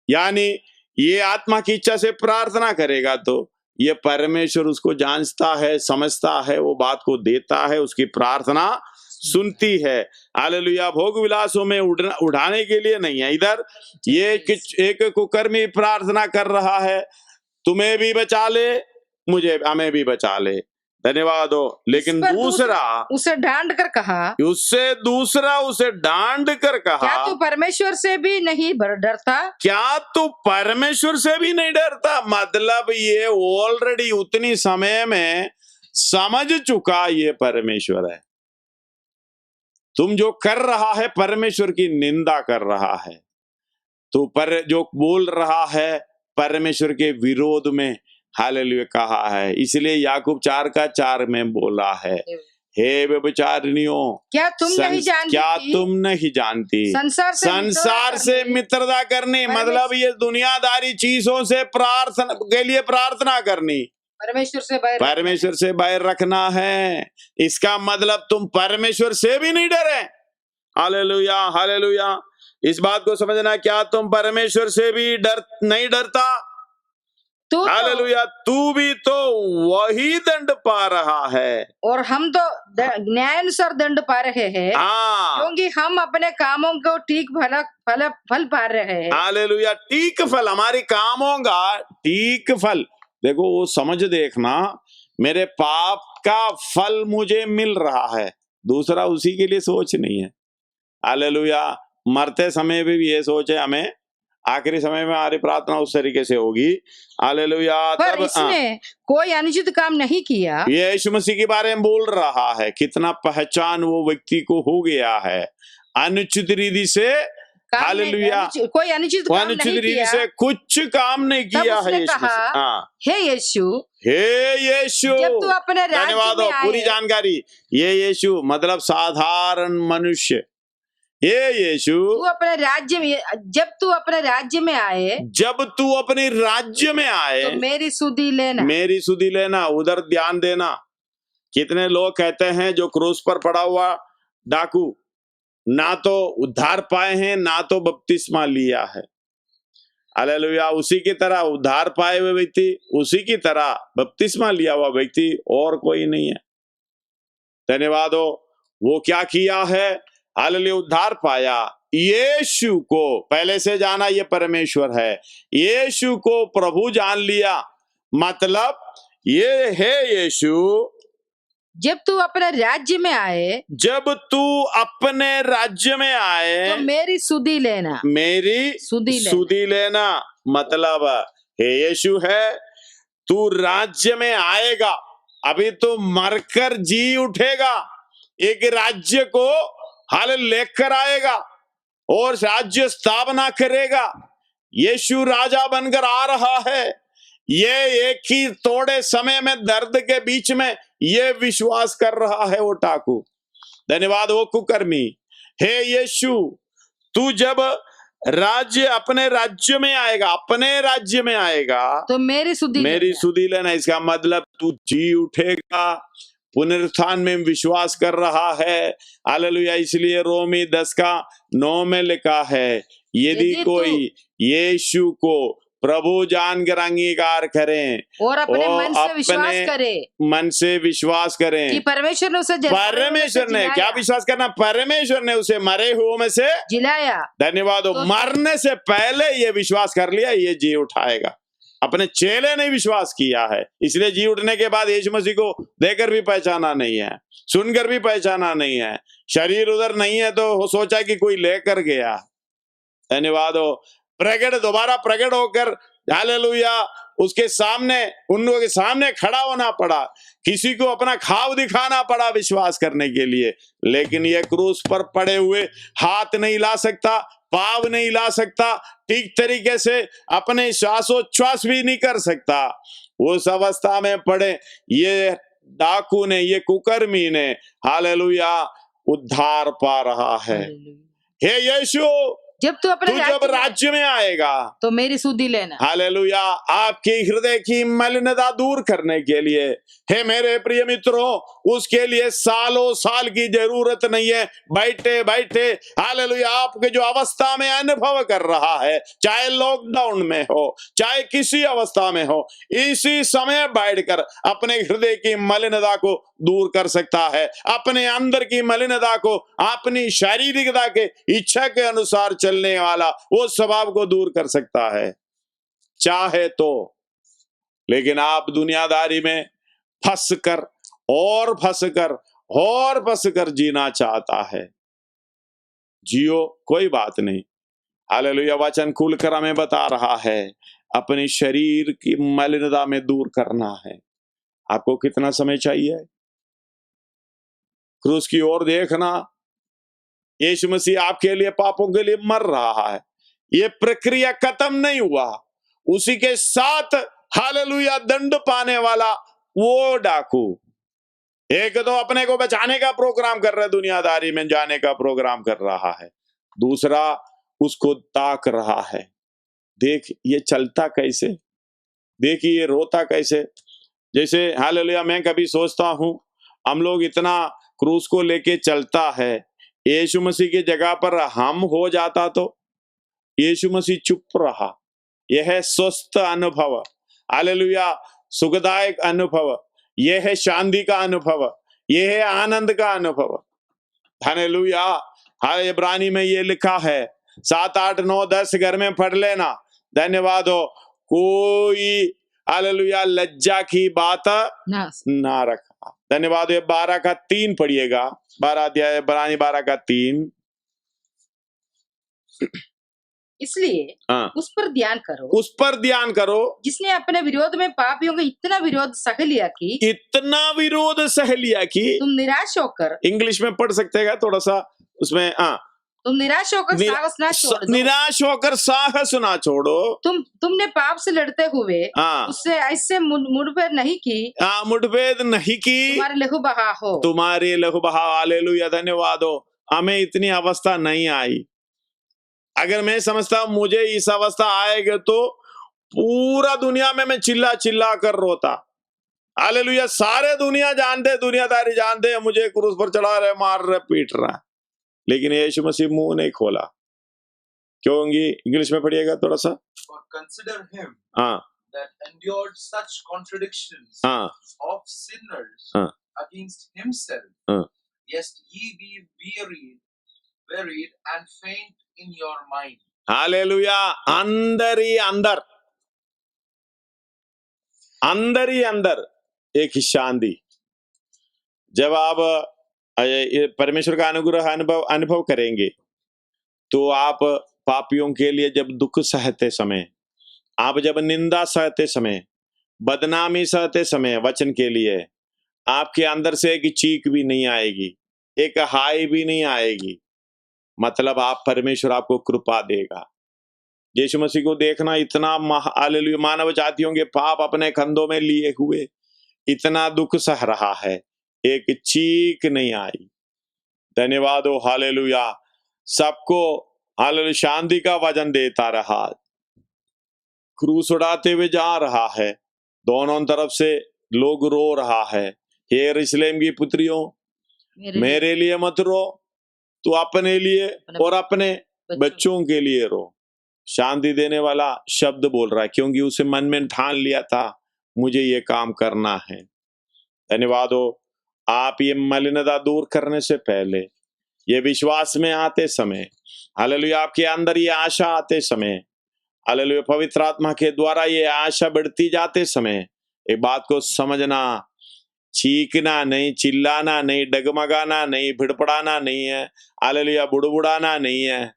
यानी ये आत्मा की इच्छा से प्रार्थना करेगा तो ये परमेश्वर उसको जांचता है, समझता है, वो बात को देता है, उसकी प्रार्थना सुनती है। हालेलुया, भोग विलासों में उड़ाने के लिए नहीं है। इधर ये एक कुकर्मी प्रार्थना कर रहा है, तुम्हें भी बचा ले, हमें भी बचा ले, धन्यवाद हो। लेकिन दूसरा उसे डांट कर कहा, क्या तू परमेश्वर से भी नहीं डरता? क्या तू परमेश्वर से भी नहीं डरता? मतलब ये ऑलरेडी उतनी समय में समझ चुका ये परमेश्वर है। तुम जो कर रहा है परमेश्वर की निंदा कर रहा है, तो जो बोल रहा है परमेश्वर के विरोध में, हालेलुया कहा है। इसलिए याकूब 4 का 4 में बोला है, हे व्यभिचारिणियों, क्या तुम नहीं जानती संसार से मित्रता करनी, मतलब ये दुनियादारी चीजों से प्रार्थना के लिए प्रार्थना करनी, परमेश्वर से बैर रखना है। इसका मतलब तुम परमेश्वर से भी नहीं डरे। हालेलुया, हालेलुया, इस बात को समझना, क्या तुम परमेश्वर से भी नहीं डरता? हालेलुया, तू भी तो वही दंड पा रहा है और हम तो न्यायानुसार दंड पा रहे हैं, क्योंकि हम अपने कामों को ठीक फल पा रहे हैं। हालेलुया, ठीक फल, हमारी कामों का ठीक फल। देखो वो समझ देखना, मेरे पाप का फल मुझे मिल रहा है, दूसरा उसी के लिए सोच नहीं है। हालेलुया, मरते समय भी ये सोच है हमें, आखिरी समय में हमारी प्रार्थना उस तरीके से होगी। हालेलुया, पर इसने कोई अनुचित काम नहीं किया। ये यीशु मसीह के बारे में बोल रहा है, कितना पहचान वो व्यक्ति को हो गया है, अनुचित रीति से, हालेलुया, कोई अनुचित रीति से कुछ काम नहीं किया है। हे यीशु, जब तू अपने धन्यवाद हो, पूरी जानकारी, ये यीशु मतलब साधारण मनुष्य, ये यीशु अपने राज्य में, जब तू अपने राज्य में आए, तो मेरी सुधि लेना, उधर ध्यान देना। कितने लोग कहते हैं जो क्रूस पर पड़ा हुआ डाकू, ना तो उद्धार पाए हैं ना तो बपतिस्मा लिया है। हालेलुया, उसी की तरह उद्धार पाए हुए व्यक्ति, उसी की तरह बपतिस्मा लिया हुआ व्यक्ति, और कोई नहीं है। धन्यवाद हो, वो क्या किया है? हालेलुया, उद्धार पाया, यीशु को पहले से जाना, ये परमेश्वर है, यीशु को प्रभु जान लिया, मतलब ये है यीशु, जब तू अपने राज्य में आए जब तू अपने राज्य में आए तो मेरी सुधि लेना, मेरी सुधि सुधि लेना। मतलब हे यीशु है, तू राज्य में आएगा, अभी तो मरकर जी उठेगा, एक राज्य को हाल लेकर आएगा और राज्य स्थापना करेगा। यीशु राजा बनकर आ रहा है। ये एक ही थोड़े समय में दर्द के बीच में ये विश्वास कर रहा है वो डाकू। धन्यवाद वो कुकर्मी। हे यीशु, तू जब राज्य अपने राज्य में आएगा, अपने राज्य में आएगा तो मेरी सुधि लेना। इसका मतलब तू जी उठेगा, पुनरुत्थान में विश्वास कर रहा है। हालेलुया। इसलिए रोमी 10:9 में लिखा है, यदि कोई यीशु को प्रभु जानकर अंगीकार करें और अपने मन से विश्वास करें कि परमेश्वर ने क्या विश्वास करना, परमेश्वर ने उसे मरे हुओं में से जिलाया। धन्यवाद। तो मरने से पहले ये विश्वास कर लिया, ये जी उठाएगा। अपने चेले ने विश्वास किया है, इसलिए जी उठने के बाद यीशु मसीह को देखकर भी पहचाना नहीं है, सुनकर भी पहचाना नहीं है, शरीर उधर नहीं है तो सोचा कि कोई लेकर गया। धन्यवाद हो। दोबारा प्रकट होकर हालेलुया उसके सामने, उन लोगों के सामने खड़ा होना पड़ा, किसी को अपना खाव दिखाना पड़ा विश्वास करने के लिए। लेकिन ये क्रूस पर पड़े हुए हाथ नहीं ला सकता, पाव नहीं ला सकता, ठीक तरीके से अपने श्वासोच्छ्वास भी नहीं कर सकता। उस अवस्था में पड़े ये डाकू ने, ये कुकर्मी ने हालेलुया उद्धार पा रहा है। हे यीशु, जब तू जब राज्य में आएगा तो मेरी सुधि लेना। हालेलुया। आपके हृदय की मलिनता दूर करने के लिए, हे मेरे प्रिय मित्रों, उसके लिए सालों साल की जरूरत नहीं है। बैठे बैठे हालेलुया आपके जो अवस्था में अनुभव कर रहा है, चाहे लॉकडाउन में हो, चाहे किसी अवस्था में हो, इसी समय बैठकर अपने हृदय की मलिनता को दूर कर सकता है। अपने अंदर की मलिनता को, अपनी शारीरिकता के इच्छा के अनुसार चलने वाला वो स्वभाव को दूर कर सकता है, चाहे तो। लेकिन आप दुनियादारी में फंसकर और फंसकर और फंसकर जीना चाहता है, जियो, कोई बात नहीं। हालेलुया। वचन खुलकर हमें बता रहा है, अपने शरीर की मलिनता में दूर करना है। आपको कितना समय चाहिए? क्रूस की ओर देखना। यीशु मसीह आपके लिए, पापों के लिए मर रहा है। ये प्रक्रिया खत्म नहीं हुआ। उसी के साथ हालेलुया दंड पाने वाला वो डाकू, एक तो अपने को बचाने का प्रोग्राम कर रहा है, दुनियादारी में जाने का प्रोग्राम कर रहा है, दूसरा उसको ताक रहा है। देख ये चलता कैसे, देख ये रोता कैसे। जैसे हालेलुया मैं कभी सोचता हूं, हम लोग इतना क्रूस को लेके चलता है, यीशु मसीह की जगह पर हम हो जाता तो। यीशु मसीह चुप रहा। यह है स्वस्थ अनुभव, हालेलुया सुखदायक अनुभव, यह है शांति का अनुभव, यह है आनंद का अनुभव। हालेलुया। हाँ, इब्रानी में ये लिखा है, 7, 8, 9, 10 घर में पढ़ लेना। धन्यवाद हो। कोई हालेलुया लज्जा की बात ना रखा। धन्यवाद। 12:3 पढ़िएगा, 12 अध्याय इब्रानी 12:3। इसलिए उस पर ध्यान करो, उस पर ध्यान करो जिसने अपने विरोध में पापियों का इतना विरोध सह लिया कि, इतना विरोध सह लिया कि तुम निराश होकर, इंग्लिश में पढ़ सकते हैं थोड़ा सा उसमें, तुम निराश होकर साहस ना छोड़ दो। निराश होकर साहस ना छोड़ो। तुमने पाप से लड़ते हुए उससे ऐसे मुठभेड़ नहीं की, मुठभेड़ नहीं की, तुम्हारे लहू बहा हो, तुम्हारे लहू बहा। हालेलुया धन्यवाद हो। हमें इतनी अवस्था नहीं आई। अगर मैं समझता हूं मुझे इस अवस्था आएगा तो पूरा दुनिया में मैं चिल्ला चिल्ला कर रोता। हालेलुया। सारे दुनिया जानते, दुनियादारी जानते मुझे क्रूस पर चढ़ा रहे, मार रहे, पीट रहा है, लेकिन यीशु मसीह मुंह नहीं खोला। क्योंकि इंग्लिश में पढ़िएगा थोड़ा सा। Consider him that endured such contradictions of sinners against himself, lest ye be wearied and faint in your mind. Hallelujah. अंदर ही अंदर एक शांति। जब आप परमेश्वर का अनुग्रह अनुभव करेंगे तो आप पापियों के लिए जब दुख सहते समय, आप जब निंदा सहते समय, बदनामी सहते समय वचन के लिए, आपके अंदर से एक चीख भी नहीं आएगी, एक हाय भी नहीं आएगी। मतलब आप परमेश्वर आपको कृपा देगा। यीशु मसीह को देखना इतना हालेलुया, मानव जातियों के पाप अपने कंधों में लिए हुए इतना दुख सह रहा है, एक चीख नहीं आई। धन्यवाद हो हालेलुया। सबको हालेलुया शांति का वचन देता रहा, क्रूस उड़ाते हुए जा रहा है, दोनों तरफ से लोग रो रहा है, हे यरूशलेम की पुत्रियों मेरे लिए मत रो, तू अपने लिए और अपने बच्चों के लिए रो। शांति देने वाला शब्द बोल रहा है, क्योंकि उसे मन में ठान लिया था मुझे ये काम करना है। धन्यवाद हो। आप ये मलिनता दूर करने से पहले, ये विश्वास में आते समय, हालेलुया आपके अंदर ये आशा आते समय, हालेलुया पवित्र आत्मा के द्वारा ये आशा बढ़ती जाते समय, एक बात को समझना, चीखना नहीं, चिल्लाना नहीं, डगमगाना नहीं, भिड़पड़ाना नहीं है, हालेलुया बुड़बुड़ाना नहीं है,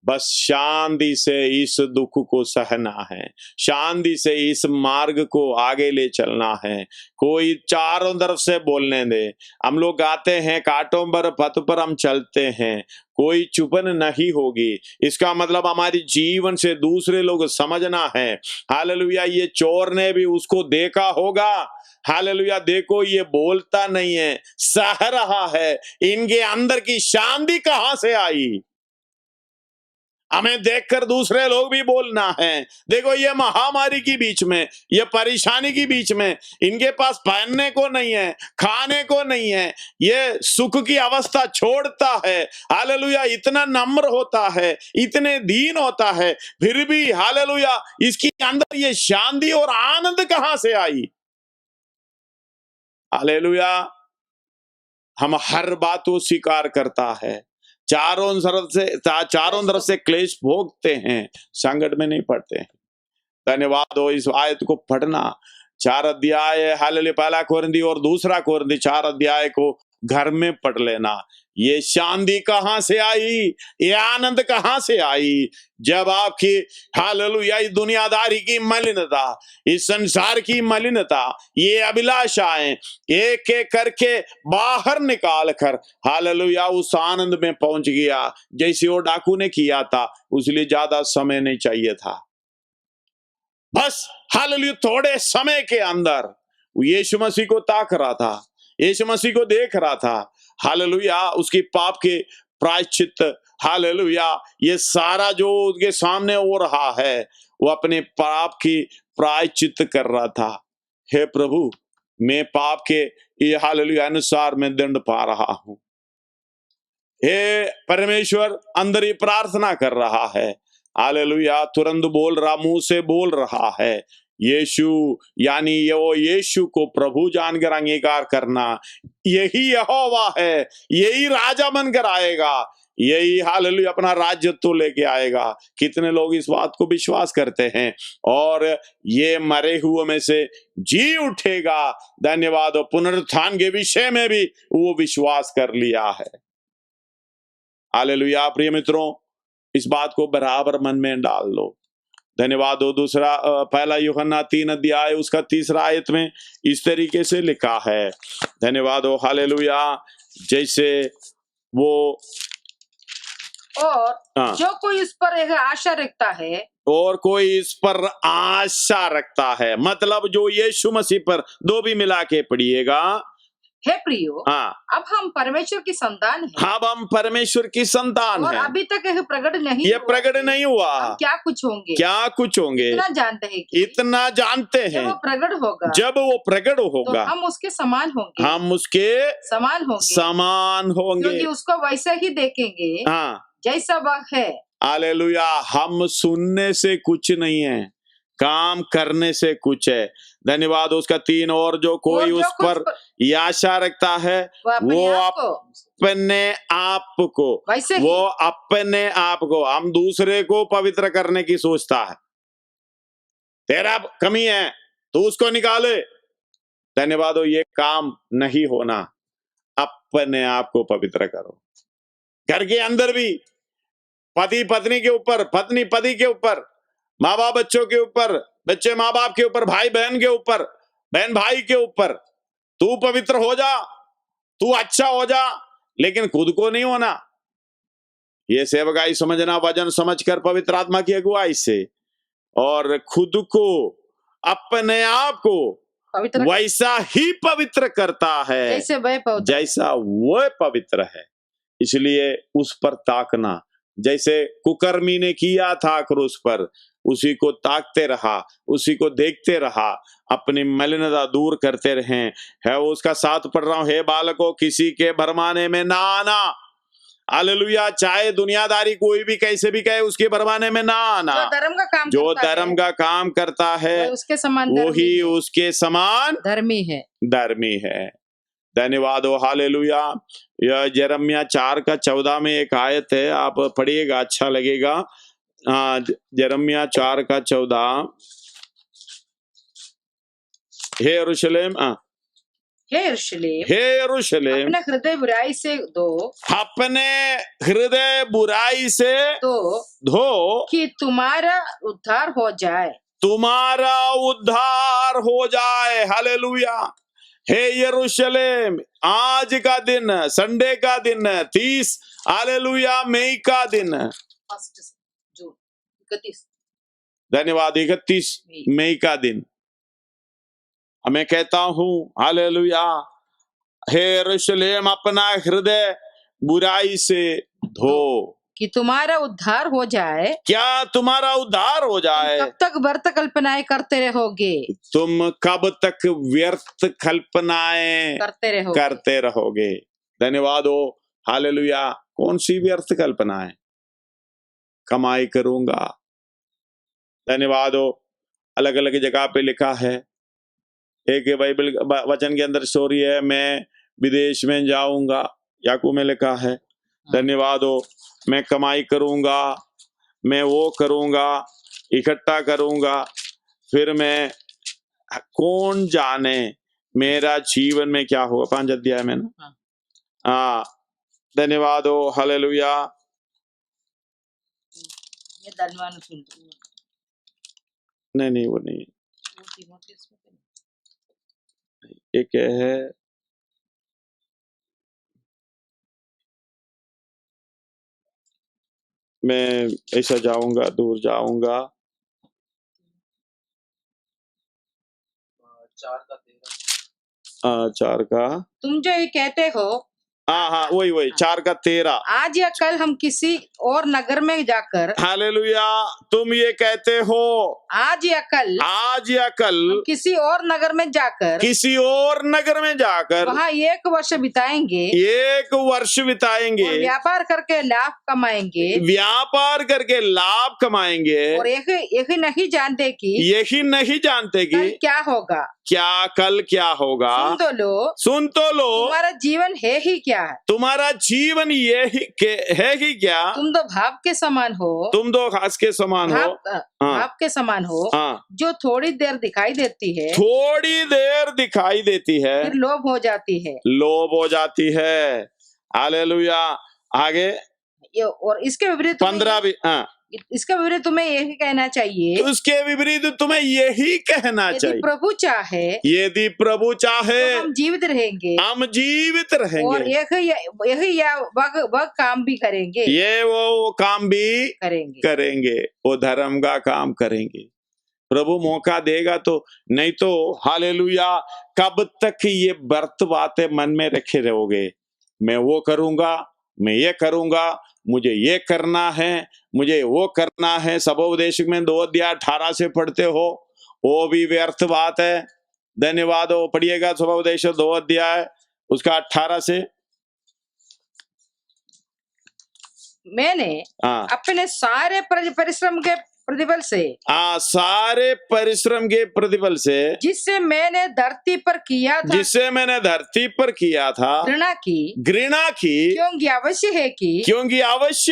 बस शांति से इस दुख को सहना है, शांति से इस मार्ग को आगे ले चलना है। कोई चारों तरफ से बोलने दे, हम लोग गाते हैं कांटों पर पथ पर हम चलते हैं, कोई चुपन नहीं होगी। इसका मतलब हमारे जीवन से दूसरे लोग समझना है। हालेलुया ये चोर ने भी उसको देखा होगा, हालेलुया देखो ये बोलता नहीं है, सह रहा है, इनके अंदर की शांति कहां से आई। हमें देखकर दूसरे लोग भी बोलना है, देखो ये महामारी की बीच में, ये परेशानी की बीच में, इनके पास पहनने को नहीं है, खाने को नहीं है, ये सुख की अवस्था छोड़ता है, हालेलुया इतना नम्र होता है, इतने दीन होता है, फिर भी हालेलुया इसके अंदर ये शांति और आनंद कहां से आई। हालेलुया हम हर बात को स्वीकार करता है, चारों तरफ से क्लेश भोगते हैं, संकट में नहीं पड़ते हैं। धन्यवाद हो। इस आयत को पढ़ना, 4 अध्याय हालेलुया पहला कोरिन्थी और दूसरा कोरिन्थी 4 अध्याय को घर में पढ़ लेना। ये शांति कहां से आई, ये आनंद कहां से आई, जब आपकी हालेलुया इस दुनियादारी की मलिनता, इस संसार की मलिनता, ये अभिलाषाएं एक एक करके बाहर निकाल कर हालेलुया उस आनंद में पहुंच गया, जैसे वो डाकू ने किया था। उसलिए ज्यादा समय नहीं चाहिए था, बस हालेलुया थोड़े समय के अंदर यीशु मसीह को ताक रहा था, यीशु मसीह को देख रहा था, हालेलुया उसकी पाप के प्रायश्चित, हालेलुया ये सारा जो उसके सामने हो रहा है, वो अपने पाप की प्रायश्चित कर रहा था। हे प्रभु मैं पाप के ये हालेलुया अनुसार मैं दंड पा रहा हूं। हे परमेश्वर अंदर ही प्रार्थना कर रहा है, हालेलुया तुरंत बोल रहा, मुंह से बोल रहा है, यीशु यानी वो यीशु को प्रभु जानकर अंगीकार करना, यही यहोवा है, यही राजा बनकर आएगा, यही हालेलुया अपना राज्य तो लेके आएगा। कितने लोग इस बात को विश्वास करते हैं और ये मरे हुए में से जी उठेगा। धन्यवाद। पुनरुत्थान के विषय में भी वो विश्वास कर लिया है। हालेलुया प्रिय मित्रों, इस बात को बराबर मन में डाल लो। धन्यवाद हो। दूसरा पहला यूहन्ना 3 अध्याय उसका 3 आयत में इस तरीके से लिखा है। धन्यवाद हो हालेलुया। जैसे वो और जो कोई इस पर एक आशा रखता है, और कोई इस पर आशा रखता है, मतलब जो यीशु मसीह पर, दो भी मिला के पढ़िएगा। हे प्रियो, अब हम परमेश्वर की संतान हैं। अब हम परमेश्वर की संतान और हैं। अभी तक यह प्रकट नहीं, ये प्रकट नहीं हुआ। हम क्या कुछ होंगे, क्या कुछ होंगे, इतना जानते हैं कि इतना जानते हैं जब वो प्रकट होगा, जब वो प्रकट होगा तो हम उसके समान होंगे, हम उसके समान होंगे, क्योंकि उसको वैसे ही देखेंगे जैसा वह है। हालेलुया। हम सुनने से कुछ नहीं है, काम करने से कुछ है। धन्यवाद। उसका 3 और जो कोई उस पर आशा रखता है वो अपने आप को, वो अपने आप को, हम दूसरे को पवित्र करने की सोचता है। तेरा कमी है तो उसको निकाले, धन्यवाद हो, ये काम नहीं होना। अपने आप को पवित्र करो। घर के अंदर भी पति पत्नी के ऊपर, पत्नी पति के ऊपर, माँ बाप बच्चों के ऊपर, बच्चे माँ बाप के ऊपर, भाई बहन के ऊपर, बहन भाई के ऊपर, तू पवित्र हो जा, तू अच्छा हो जा, लेकिन खुद को नहीं होना। ये सेवकाई समझना, वचन समझकर पवित्र आत्मा की अगुवाई से, और खुद को, अपने आप को वैसा ही पवित्र करता है जैसा वह पवित्र है। इसलिए उस पर ताकना, जैसे कुकर्मी ने किया था क्रूस पर, उसी को ताकते रहा, उसी को देखते रहा, अपनी मलिनता दूर करते रहे। है उसका साथ पढ़ रहा हूं, हे बालकों किसी के भरमाने में ना आना। हालेलुया। चाहे दुनियादारी कोई भी कैसे भी कहे, उसके भरमाने में ना आना। जो धर्म का काम करता है उसके समान वही उसके समान धर्मी है, धर्मी है। धन्यवाद हो। हालेलुया। यह यिर्मयाह 4:14 में एक आयत है, आप पढ़िएगा, अच्छा लगेगा। यिर्मयाह 4:14, हे यरूशलेम, हे यरूशलेम, हे यरूशलेम, अपने हृदय बुराई से धो, अपने हृदय बुराई से धो, कि तुम्हारा उद्धार हो जाए, तुम्हारा उद्धार हो जाए। हालेलुया। हे यरूशलेम, आज का दिन, संडे का दिन, 30 हालेलुया मई का दिन, 31 धन्यवाद, 31 मई का दिन, मैं कहता हूं हालेलुया, हे यरूशलेम, अपना हृदय बुराई से धो, कि तुम्हारा उद्धार हो जाए। क्या तुम्हारा उद्धार हो जाए? कब तक व्यर्थ कल्पनाएं करते रहोगे? तुम कब तक व्यर्थ कल्पनाएं करते रहोगे? धन्यवाद हो। हालेलुया। कौन सी व्यर्थ कल्पनाएं? कमाई करूंगा। धन्यवाद हो। अलग अलग जगह पे लिखा है, एक बाइबल वचन के अंदर स्टोरी है, मैं विदेश में जाऊंगा, याकूब में लिखा है। धन्यवाद हो। मैं कमाई करूंगा, मैं वो करूंगा, इकट्ठा करूंगा, फिर मैं, कौन जाने मेरा जीवन में क्या होगा। 5 अध्याय में ना, हाँ। धन्यवाद हो। हालेलुया। नहीं वो नहीं, एक है, मैं ऐसा जाऊंगा, दूर जाऊंगा। 4 का तुम जो ये कहते हो, हाँ वही 4:13, आज या कल हम किसी और नगर में जाकर, हालेलुया, तुम ये कहते हो आज या कल हम किसी और नगर में जाकर वहाँ 1 वर्ष बिताएंगे, और व्यापार करके लाभ कमाएंगे, और यही नहीं जानते कि कल क्या होगा। सुन तो लो तुम्हारा जीवन है ही क्या? तुम्हारा जीवन ये है ही क्या? तुम तो भाप के समान हो, घास के समान हो, भाप के समान हो, जो थोड़ी देर दिखाई देती है, फिर लोभ हो जाती है। हालेलुया। आगे, और इसके विपरीत 15 भी, इसका विपरीत तुम्हें यही कहना चाहिए, उसके विपरीत तुम्हें यही कहना चाहिए, यदि प्रभु चाहे तो हम जीवित रहेंगे, और यही वह काम भी करेंगे, वो काम भी करेंगे, वो धर्म का काम करेंगे। प्रभु मौका देगा तो, नहीं तो हालेलुया, कब तक ये व्यर्थ बातें मन में रखे रहोगे? मैं वो करूंगा, मैं ये करूंगा, मुझे ये करना है, मुझे वो करना है। सबोपदेश में 2:18 से पढ़ते हो, वो भी व्यर्थ बात है। धन्यवाद हो। पढ़िएगा सबोपदेश 2 अध्याय उसका 18 से। मैंने अपने सारे परिश्रम के प्रतिफल से, सारे परिश्रम के प्रतिफल से, जिससे मैंने धरती पर किया था, घृणा की, क्योंकि आवश्य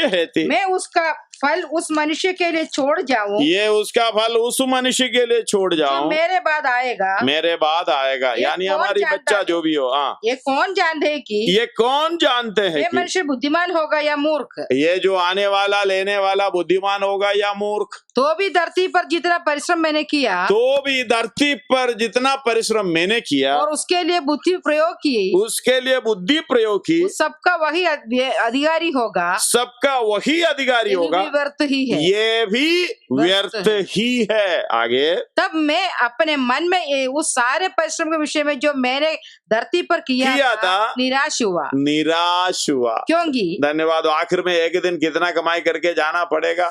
है कि मैं उसका फल उस मनुष्य के लिए छोड़ जाऊं, ये उसका फल उस मनुष्य के लिए छोड़ जो जाऊं, मेरे बाद आएगा। मेरे बाद आएगा, ये यानी कौन हमारी जानता बच्चा है? जो भी हो। हाँ, ये कौन जानते है कि ये कौन जानते हैं ये कि मनुष्य बुद्धिमान होगा या मूर्ख? ये जो आने वाला लेने वाला बुद्धिमान होगा या मूर्ख? तो भी धरती पर जितना परिश्रम मैंने किया, तो भी धरती पर जितना परिश्रम मैंने किया और उसके लिए बुद्धि प्रयोग की, उसके लिए बुद्धि प्रयोग की, उस सबका वही अधिकारी होगा। सबका वही अधिकारी ये होगा, भी व्यर्थ ही है। ये भी व्यर्थ ही है। आगे, तब मैं अपने मन में उस सारे परिश्रम के विषय में जो मैंने धरती पर किया था निराश हुआ। क्योंकि धन्यवाद हो, आखिर में एक दिन कितना कमाई करके जाना पड़ेगा।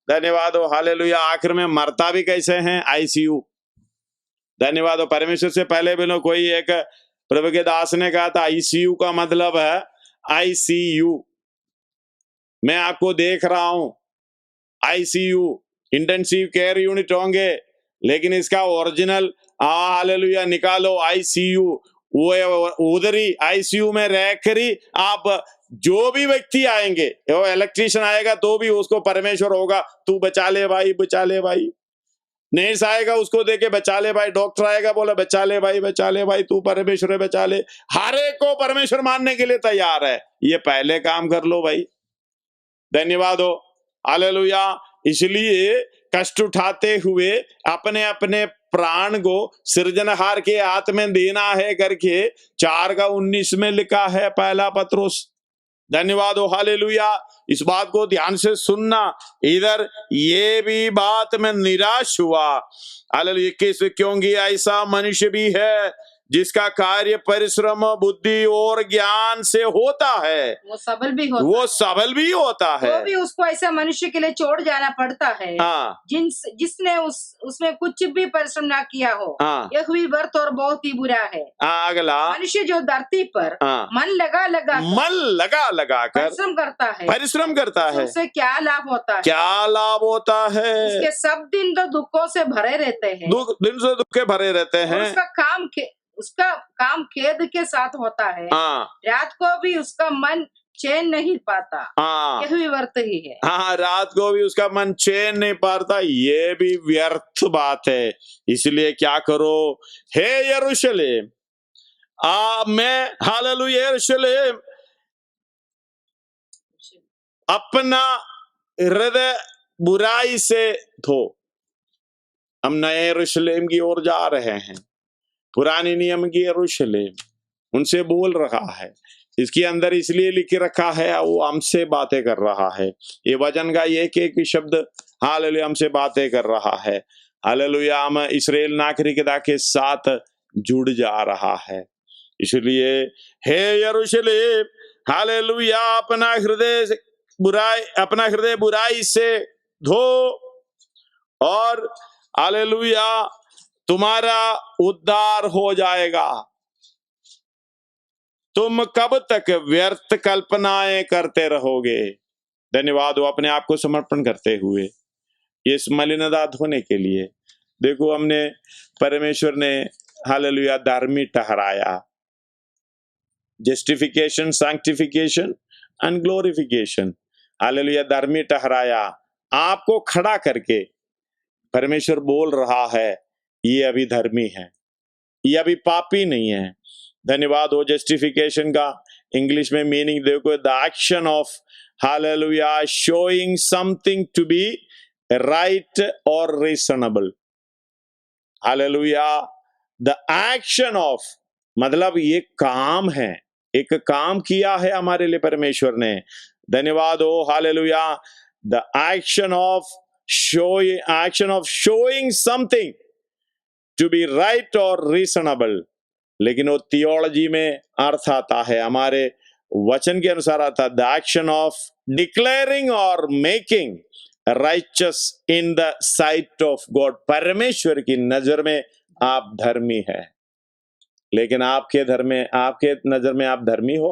धन्यवाद हो, हालेलुया। आखिर में मरता भी कैसे हैं? आईसीयू। धन्यवाद हो, परमेश्वर से पहले भी लोग कोई एक प्रभु के दास ने कहा था आईसीयू का मतलब है आईसीयू, मैं आपको देख रहा हूं। आईसीयू इंटेंसिव केयर यूनिट होंगे, लेकिन इसका ओरिजिनल हालेलुया निकालो आईसीयू, वो उधरी आईसीयू में रहकर ही आप जो भी व्यक्ति आएंगे, वो इलेक्ट्रीशियन आएगा तो भी उसको परमेश्वर होगा, तू बचा ले भाई, बचा ले भाई। नर्स आएगा उसको देके बचा ले भाई, डॉक्टर आएगा बोला बचा ले भाई, बचा ले भाई, तू परमेश्वर है, बचा ले। हर एक को परमेश्वर मानने के लिए तैयार है। ये पहले काम कर लो भाई। धन्यवाद हो, हालेलुया। इसलिए कष्ट उठाते हुए अपने अपने प्राण को सृजनहार के हाथ में देना है करके 4:19 में लिखा है पहला पत्रुस। धन्यवाद हो, हालेलुया। इस बात को ध्यान से सुनना। इधर ये भी बात में निराश हुआ, हालेलुया। क्योंकि ऐसा मनुष्य भी है जिसका कार्य परिश्रम बुद्धि और ज्ञान से होता है, वो सबल भी होता है। है। तो भी उसको ऐसा मनुष्य के लिए छोड़ जाना पड़ता है। हाँ, जिसने उसमें कुछ भी परिश्रम ना किया हो। हाँ, यह भी व्यर्थ और बहुत ही बुरा है। अगला, मनुष्य जो धरती पर मन लगा लगा कर परिश्रम करता है, उससे क्या लाभ होता है? क्या लाभ होता है? उसके सब दिन तो दुखों से भरे रहते हैं, दिन से दुख के भरे रहते हैं। उसका काम खेद के साथ होता है। रात को भी उसका मन चैन नहीं पाता। यह भी व्यर्थ ही है। हाँ, रात को भी उसका मन चैन नहीं पाता, ये भी व्यर्थ बात है। इसलिए क्या करो, हे यरूशलेम, मैं हालेलुया यरूशलेम अपना हृदय बुराई से धो। हम नए यरूशलेम की ओर जा रहे हैं। पुराने नियम की यरूशलेम उनसे बोल रहा है। इसके अंदर इसलिए लिख रखा है, वो हमसे बातें कर रहा है। ये वचन का एक एक शब्द हालेलुया हमसे बातें कर रहा है। हालेलुया, हम इस्राएल नागरिकता के साथ जुड़ जा रहा है। इसलिए हे यरूशलेम, हालेलुया, अपना हृदय बुराई से धो और हालेलुया तुम्हारा उद्धार हो जाएगा। तुम कब तक व्यर्थ कल्पनाएं करते रहोगे? धन्यवाद हो, अपने आप को समर्पण करते हुए इस मलिनता धोने के लिए। देखो, हमने परमेश्वर ने हालेलुया धर्मी ठहराया। Justification, sanctification and glorification. Hallelujah, धर्मी ठहराया। आपको खड़ा करके परमेश्वर बोल रहा है ये अभी धर्मी है, ये अभी पापी नहीं है। धन्यवाद हो। जस्टिफिकेशन का इंग्लिश में मीनिंग देखो, the action of hallelujah showing something to be right और reasonable. Hallelujah, the action of मतलब ये काम है, एक काम किया है हमारे लिए परमेश्वर ने। धन्यवाद हो, hallelujah. The action of showing something to be right or reasonable। लेकिन वो थियोलॉजी में अर्थ आता है, हमारे वचन के अनुसार आता है, द एक्शन ऑफ डिक्लेयरिंग और making righteous in the site of God. परमेश्वर की नजर में आप धर्मी है, लेकिन आपके नजर में आप धर्मी हो?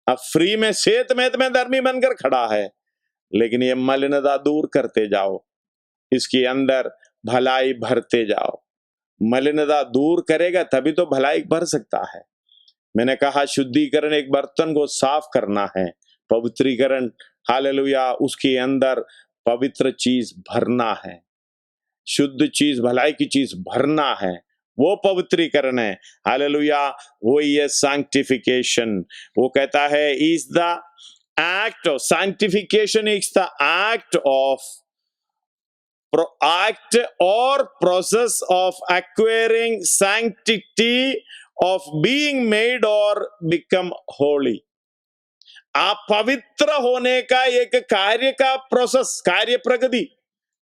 आप फ्री में सेत में धर्मी बनकर खड़ा है, लेकिन ये मलिनता दूर करते जाओ, इसके अंदर भलाई भरते जाओ। मलिनता दूर करेगा तभी तो भलाई भर सकता है। मैंने कहा शुद्धिकरण एक बर्तन को साफ करना है, पवित्रीकरण हालेलुया उसके अंदर पवित्र चीज भरना है, शुद्ध चीज, भलाई की चीज भरना है, वो पवित्रीकरण है। हालेलुया वो ये सैंक्टिफिकेशन। वो कहता है is the act of sanctification, is the act or process of acquiring sanctity, of being made or become holy। आप पवित्र होने का एक कार्य का प्रोसेस, कार्य प्रगति,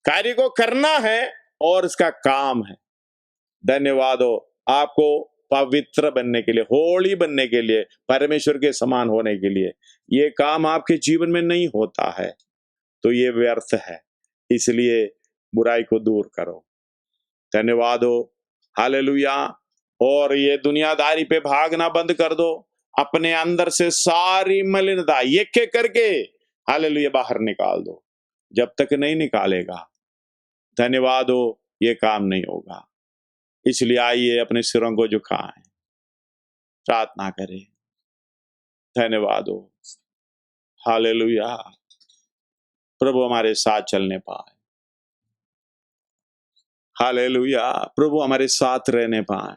कार्य को करना है और इसका काम है। धन्यवाद हो आपको पवित्र बनने के लिए, होली बनने के लिए, परमेश्वर के समान होने के लिए। ये काम आपके जीवन में नहीं होता है तो ये व्यर्थ है, इसलिए बुराई को दूर करो। धन्यवाद हो हालेलुया। और ये दुनियादारी पे भागना बंद कर दो, अपने अंदर से सारी मलिनता एक एक करके हालेलुया बाहर निकाल दो। जब तक नहीं निकालेगा धन्यवाद हो ये काम नहीं होगा। इसलिए आइए अपने सिरों को झुकाएं, प्रार्थना करें। धन्यवाद हो हालेलुया, प्रभु हमारे साथ चलने पाए, हालेलुया प्रभु हमारे साथ रहने पाए,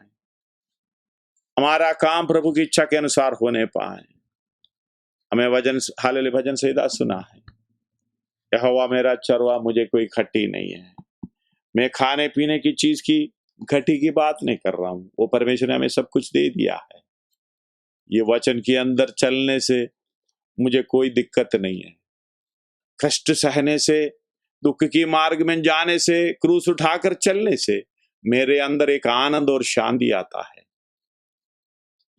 हमारा काम प्रभु की इच्छा के अनुसार होने पाए। हमें हालेलुया भजन संहिता सुना है, यहोवा मेरा चरवा मुझे कोई खट्टी नहीं है। मैं खाने पीने की चीज की घटी की बात नहीं कर रहा हूं, वो परमेश्वर ने हमें सब कुछ दे दिया है। ये वचन के अंदर चलने से मुझे कोई दिक्कत नहीं है। कष्ट सहने से, दुख की मार्ग में जाने से, क्रूस उठाकर चलने से मेरे अंदर एक आनंद और शांति आता है।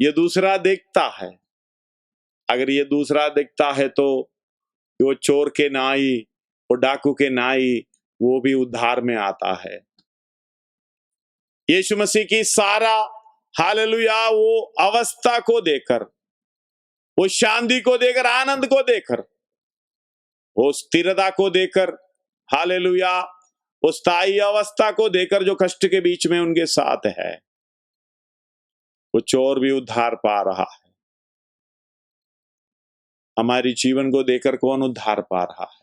ये दूसरा देखता है, अगर ये दूसरा देखता है तो वो चोर के नाई और डाकू के नाई वो भी उद्धार में आता है। यीशु मसीह की सारा हालेलुया वो अवस्था को देकर, वो शांति को देकर, आनंद को देकर, वो स्थिरता को देकर, हालेलुया वो स्थायी अवस्था को देकर जो कष्ट के बीच में उनके साथ है, वो चोर भी उद्धार पा रहा है। हमारी जीवन को देकर कौन उद्धार पा रहा है?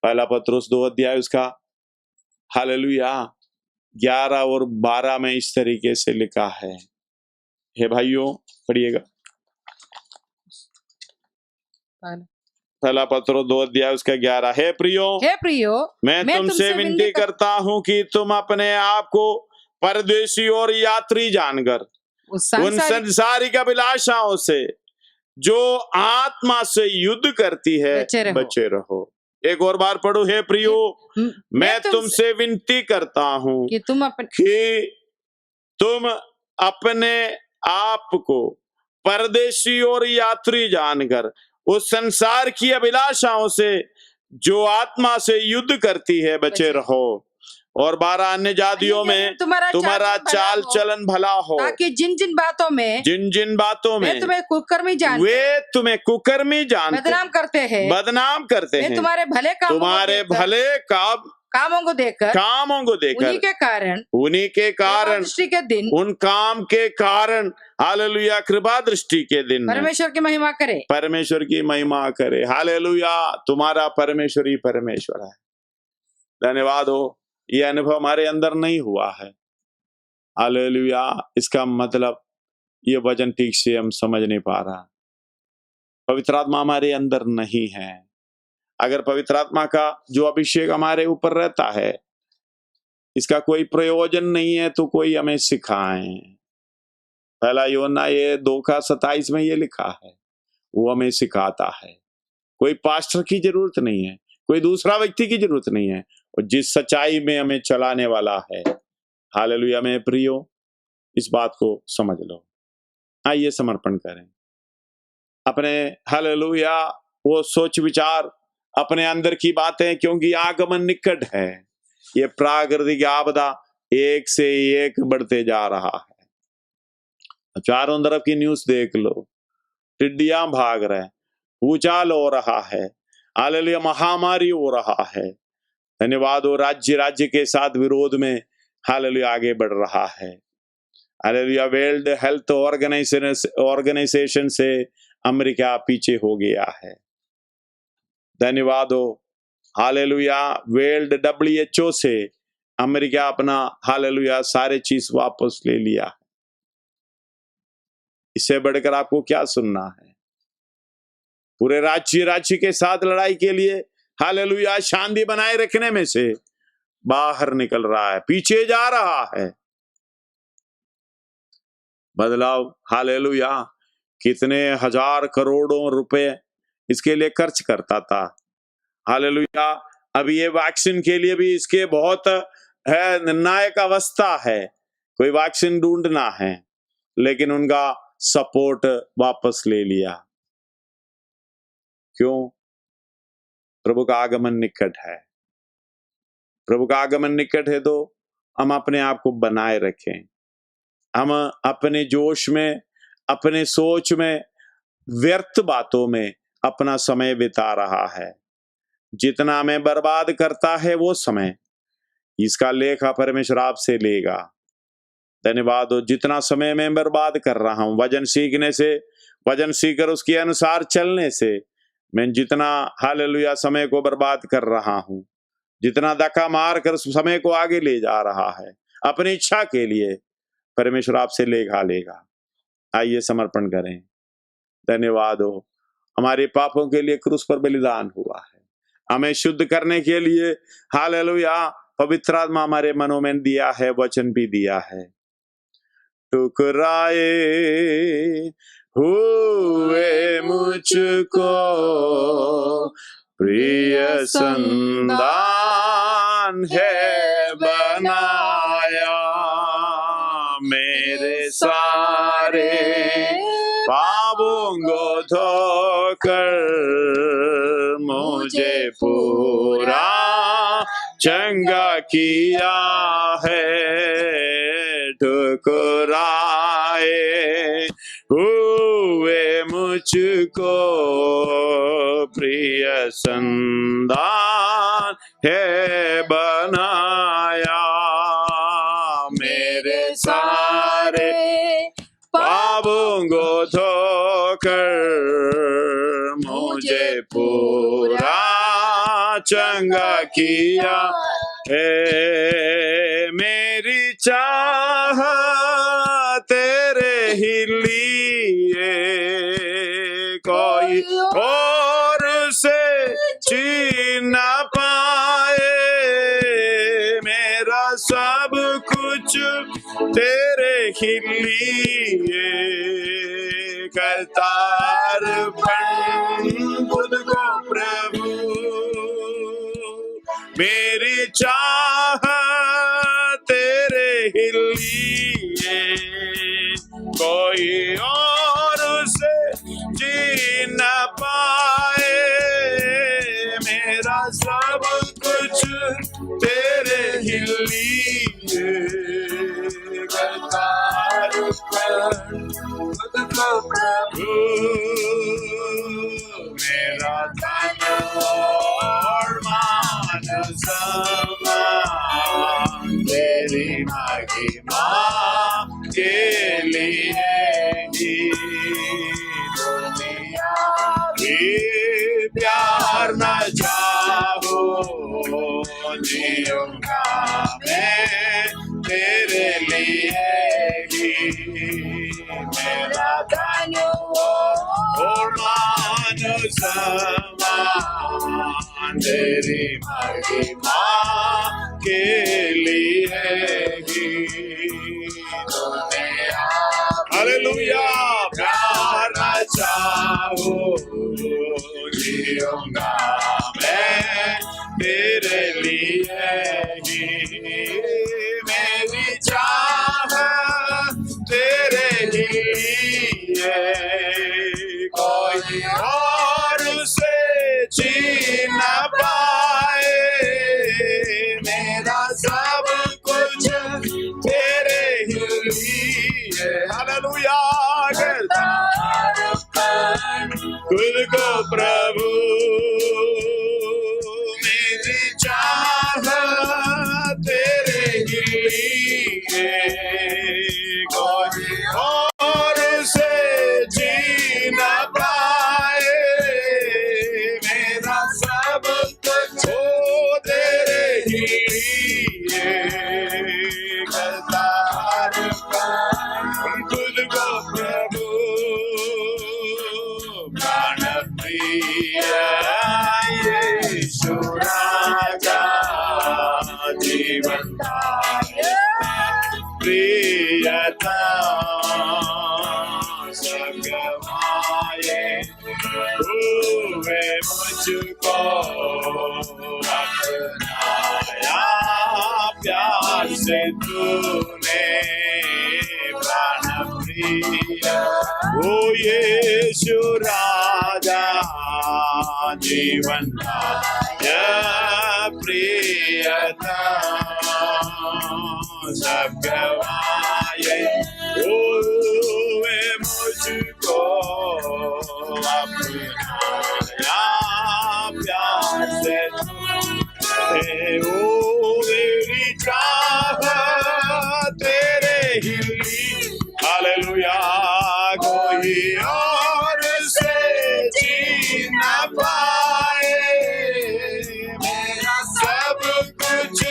पहला पत्रुस 2 अध्याय उसका हालेलुया 11 और 12 में इस तरीके से लिखा है। हे भाइयों पढ़िएगा, पहला पत्रुस 2 अध्याय उसका 11। हे प्रियो मैं तुमसे विनती करता हूं कि तुम अपने आप को परदेशी और यात्री जानकर उन संसारिक अभिलाषाओं से जो आत्मा से युद्ध करती है बचे रहो। एक और बार पढ़ो, हे प्रियो मैं तुमसे विनती करता हूं कि तुम अपने आप को परदेशी और यात्री जानकर उस संसार की अभिलाषाओं से जो आत्मा से युद्ध करती है बचे रहो, और 12 अन्य जातियों में तुम्हारा चाल चलन भला हो, ताकि जिन जिन बातों में वे तुम्हें कुकर्मी जानते बदनाम करते हैं तुम्हारे भले कामों को देखकर उन्हीं के कारण दृष्टि के दिन, उन काम के कारण हालेलुया कृपा दृष्टि के दिन परमेश्वर की महिमा करे। हालेलुया तुम्हारा परमेश्वर ही परमेश्वर है। धन्यवाद हो। ये अनुभव हमारे अंदर नहीं हुआ है। हालेलुया इसका मतलब ये वचन ठीक से हम समझ नहीं पा रहा। पवित्र आत्मा हमारे अंदर नहीं है। अगर पवित्र आत्मा का जो अभिषेक हमारे ऊपर रहता है इसका कोई प्रयोजन नहीं है तो कोई हमें सिखाए। पहला यूहन्ना 2:27 में ये लिखा है, वो हमें सिखाता है। कोई पास्टर की जरूरत नहीं है, कोई दूसरा व्यक्ति की जरूरत नहीं है, और जिस सच्चाई में हमें चलाने वाला है। हालेलुया में प्रियो इस बात को समझ लो। आइए समर्पण करें अपने हालेलुया वो सोच विचार, अपने अंदर की बातें, क्योंकि आगमन निकट है। ये प्राकृतिक आपदा एक से एक बढ़ते जा रहा है। चारों तरफ की न्यूज देख लो, टिड्डियां भाग रहे, भूचाल हो रहा है, हालेलुया महामारी हो रहा है। धन्यवाद हो राज्य के साथ विरोध में हालेलुया आगे बढ़ रहा है। हालेलुया वर्ल्ड हेल्थ ऑर्गेनाइजेशन से अमेरिका पीछे हो गया है। धन्यवाद हो। हालेलुया। वर्ल्ड WHO से अमेरिका अपना हालेलुया सारे चीज वापस ले लिया। इससे बढ़कर आपको क्या सुनना है? पूरे राज्य के साथ लड़ाई के लिए हालेलुया शांति बनाए रखने में से बाहर निकल रहा है, पीछे जा रहा है। बदलाव हालेलुया कितने हजार करोड़ों रुपए इसके लिए खर्च करता था। हालेलुया अभी ये वैक्सीन के लिए भी इसके बहुत है निर्णायक अवस्था है, कोई वैक्सीन ढूंढना है, लेकिन उनका सपोर्ट वापस ले लिया। क्यों? प्रभु का आगमन निकट है। प्रभु का आगमन निकट है तो हम अपने आप को बनाए रखें। हम अपने जोश में, अपने सोच में, व्यर्थ बातों में अपना समय बिता रहा है। जितना मैं बर्बाद करता है वो समय, इसका लेखा परमेश्वर आपसे लेगा। धन्यवाद हो। जितना समय मैं बर्बाद कर रहा हूं वचन सीखने से, वचन सीखकर उसके अनुसार चलने से, मैं जितना हालेलुया समय को बर्बाद कर रहा हूं, जितना धक्का मार कर उस समय को आगे ले जा रहा है अपनी इच्छा के लिए, परमेश्वर आपसे लेखा लेगा। आइए समर्पण करें। धन्यवाद हो। हमारे पापों के लिए क्रूस पर बलिदान हुआ है, हमें शुद्ध करने के लिए हालेलुया पवित्र आत्मा हमारे मनों में दिया है, वचन भी दिया है। ठुकराए हुए मुझको प्रिय संतान है बनाया, मेरे सारे पापों को धोकर मुझे पूरा चंगा किया है। ठुकराए हुए मुझको प्रिय संतान है बनाया, मेरे सारे पापों को धोकर मुझे पूरा चंगा किया है। मेरी चाह तेरे ही लिए, कोई और से जी न पाए, मेरा सब कुछ तेरे ही लिए करता अर्पण खुद को प्रभु। मेरी चाह तेरे ही लिए, कोई और से जी न पाए, मेरा सब कुछ तेरे ही लिए करता अर्पण खुद को प्रभु। मेरा तन और मान सम्मान तेरी महिमा के लिए ही दुनिया भी प्यार न चाहो, जीऊंगा मैं तेरे लिए ही। मेरा तन और मान सम्मान तेरी महिमा के लिए ही दुनिया हालेलुया प्यार न चाहो, जीऊंगा मैं तेरे लिए ही। मेरी चाह तेरे लिए, कोई और से जी न पाए, मेरा सब कुछ तेरे ही लिए। हालेलुया प्रियतम सब गवाए हुए मुझको अपनाया प्यार से तूने प्राण प्रिय ओ यीशु राजा जीवन प्रियतम सब गवाए हुए मुझको अपनाया प्यार से ओ मेरी चाहत तेरे ही हालेलुया कोई और से जी न पाए मेरा सब कुछ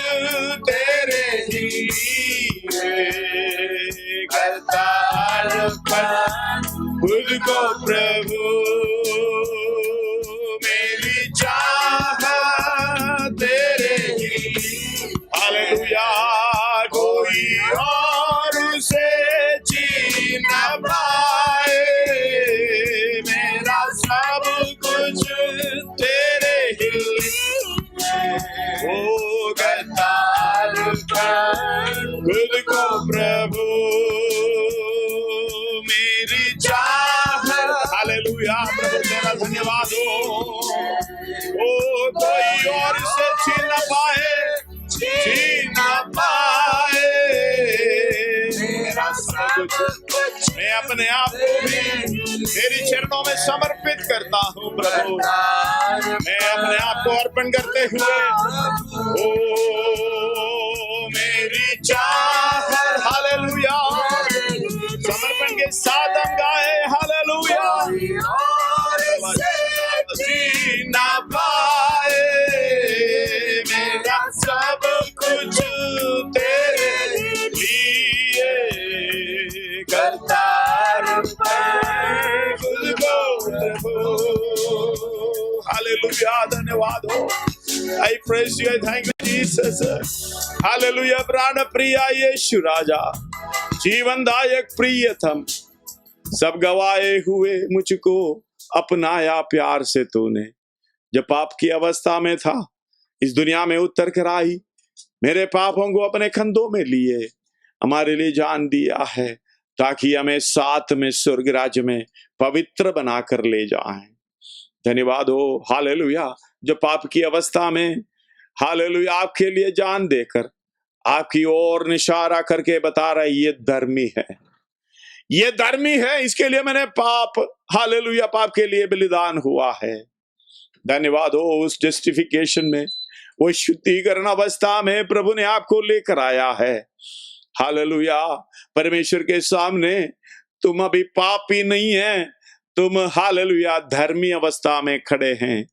तेरे ही करता अर्पण खुद को प्रभु मेरी चाहत तेरे ही हालेलुया कोई और से जी न पाए मेरा सब कुछ तेरे ही हो गद्दार खुद को प्रभु मेरी चाहत हालेलुया प्रभु तेरा धन्यवाद हो कोई और से छीन न पाए मेरा सब कुछ मैं अपने आप को भी तेरी चरणों में समर्पित करता हूँ प्रभु मैं अपने आप को अर्पण करते हुए ओ मेरी चाहत हालेलुया समर्पण के साथ हम गाए हालेलुया न पाए मेरा सब कुछ तेरे लिए करता खुद को हालेलुया धन्यवाद हो I praise you I thank you Jesus hallelujah प्राण प्रिय यीशु राजा जीवनदायक प्रियतम सब गवाए हुए मुझको अपनाया प्यार से तूने जब पाप की अवस्था में था इस दुनिया में उतर कर आई मेरे पापों को अपने कंधों में लिए हमारे लिए जान दिया है ताकि हमें साथ में स्वर्ग राज्य में पवित्र बनाकर ले जाएं धन्यवाद हो हालेलुया जब पाप की अवस्था में हालेलुया आपके लिए जान देकर आपकी ओर इशारा करके बता रहा है ये धर्मी है इसके लिए मैंने पाप हालेलुया पाप के लिए बलिदान हुआ है धन्यवाद हो उस जस्टिफिकेशन में वो शुद्धिकरण अवस्था में प्रभु ने आपको लेकर आया है हालेलुया परमेश्वर के सामने तुम अभी पापी नहीं है तुम हालेलुया धर्मी अवस्था में खड़े हैं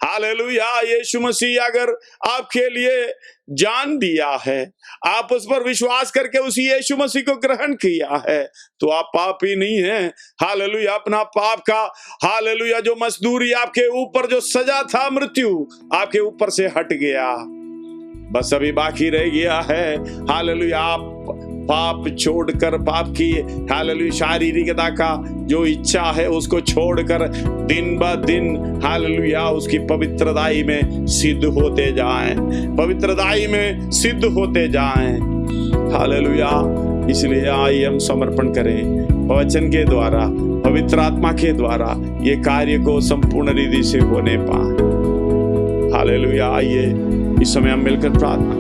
हालेलुया यीशु मसीह अगर आपके लिए जान दिया है आप उस पर विश्वास करके उसी यीशु मसीह को ग्रहण किया है तो आप पापी नहीं हैं हालेलुया अपना पाप का हालेलुया जो मजदूरी आपके ऊपर जो सजा था मृत्यु आपके ऊपर से हट गया बस अभी बाकी रह गया है हालेलुया आप पाप छोड़कर पाप की हालेलुया शारीरिकता का जो इच्छा है उसको छोड़कर दिन ब दिन हालेलुया उसकी पवित्रताई में सिद्ध होते जाएं पवित्रताई में सिद्ध होते जाएं हालेलुया इसलिए आइए हम समर्पण करें वचन के द्वारा पवित्र आत्मा के द्वारा ये कार्य को संपूर्ण रीति से होने पाए हालेलुया आइए इस समय हम मिलकर प्रार्थना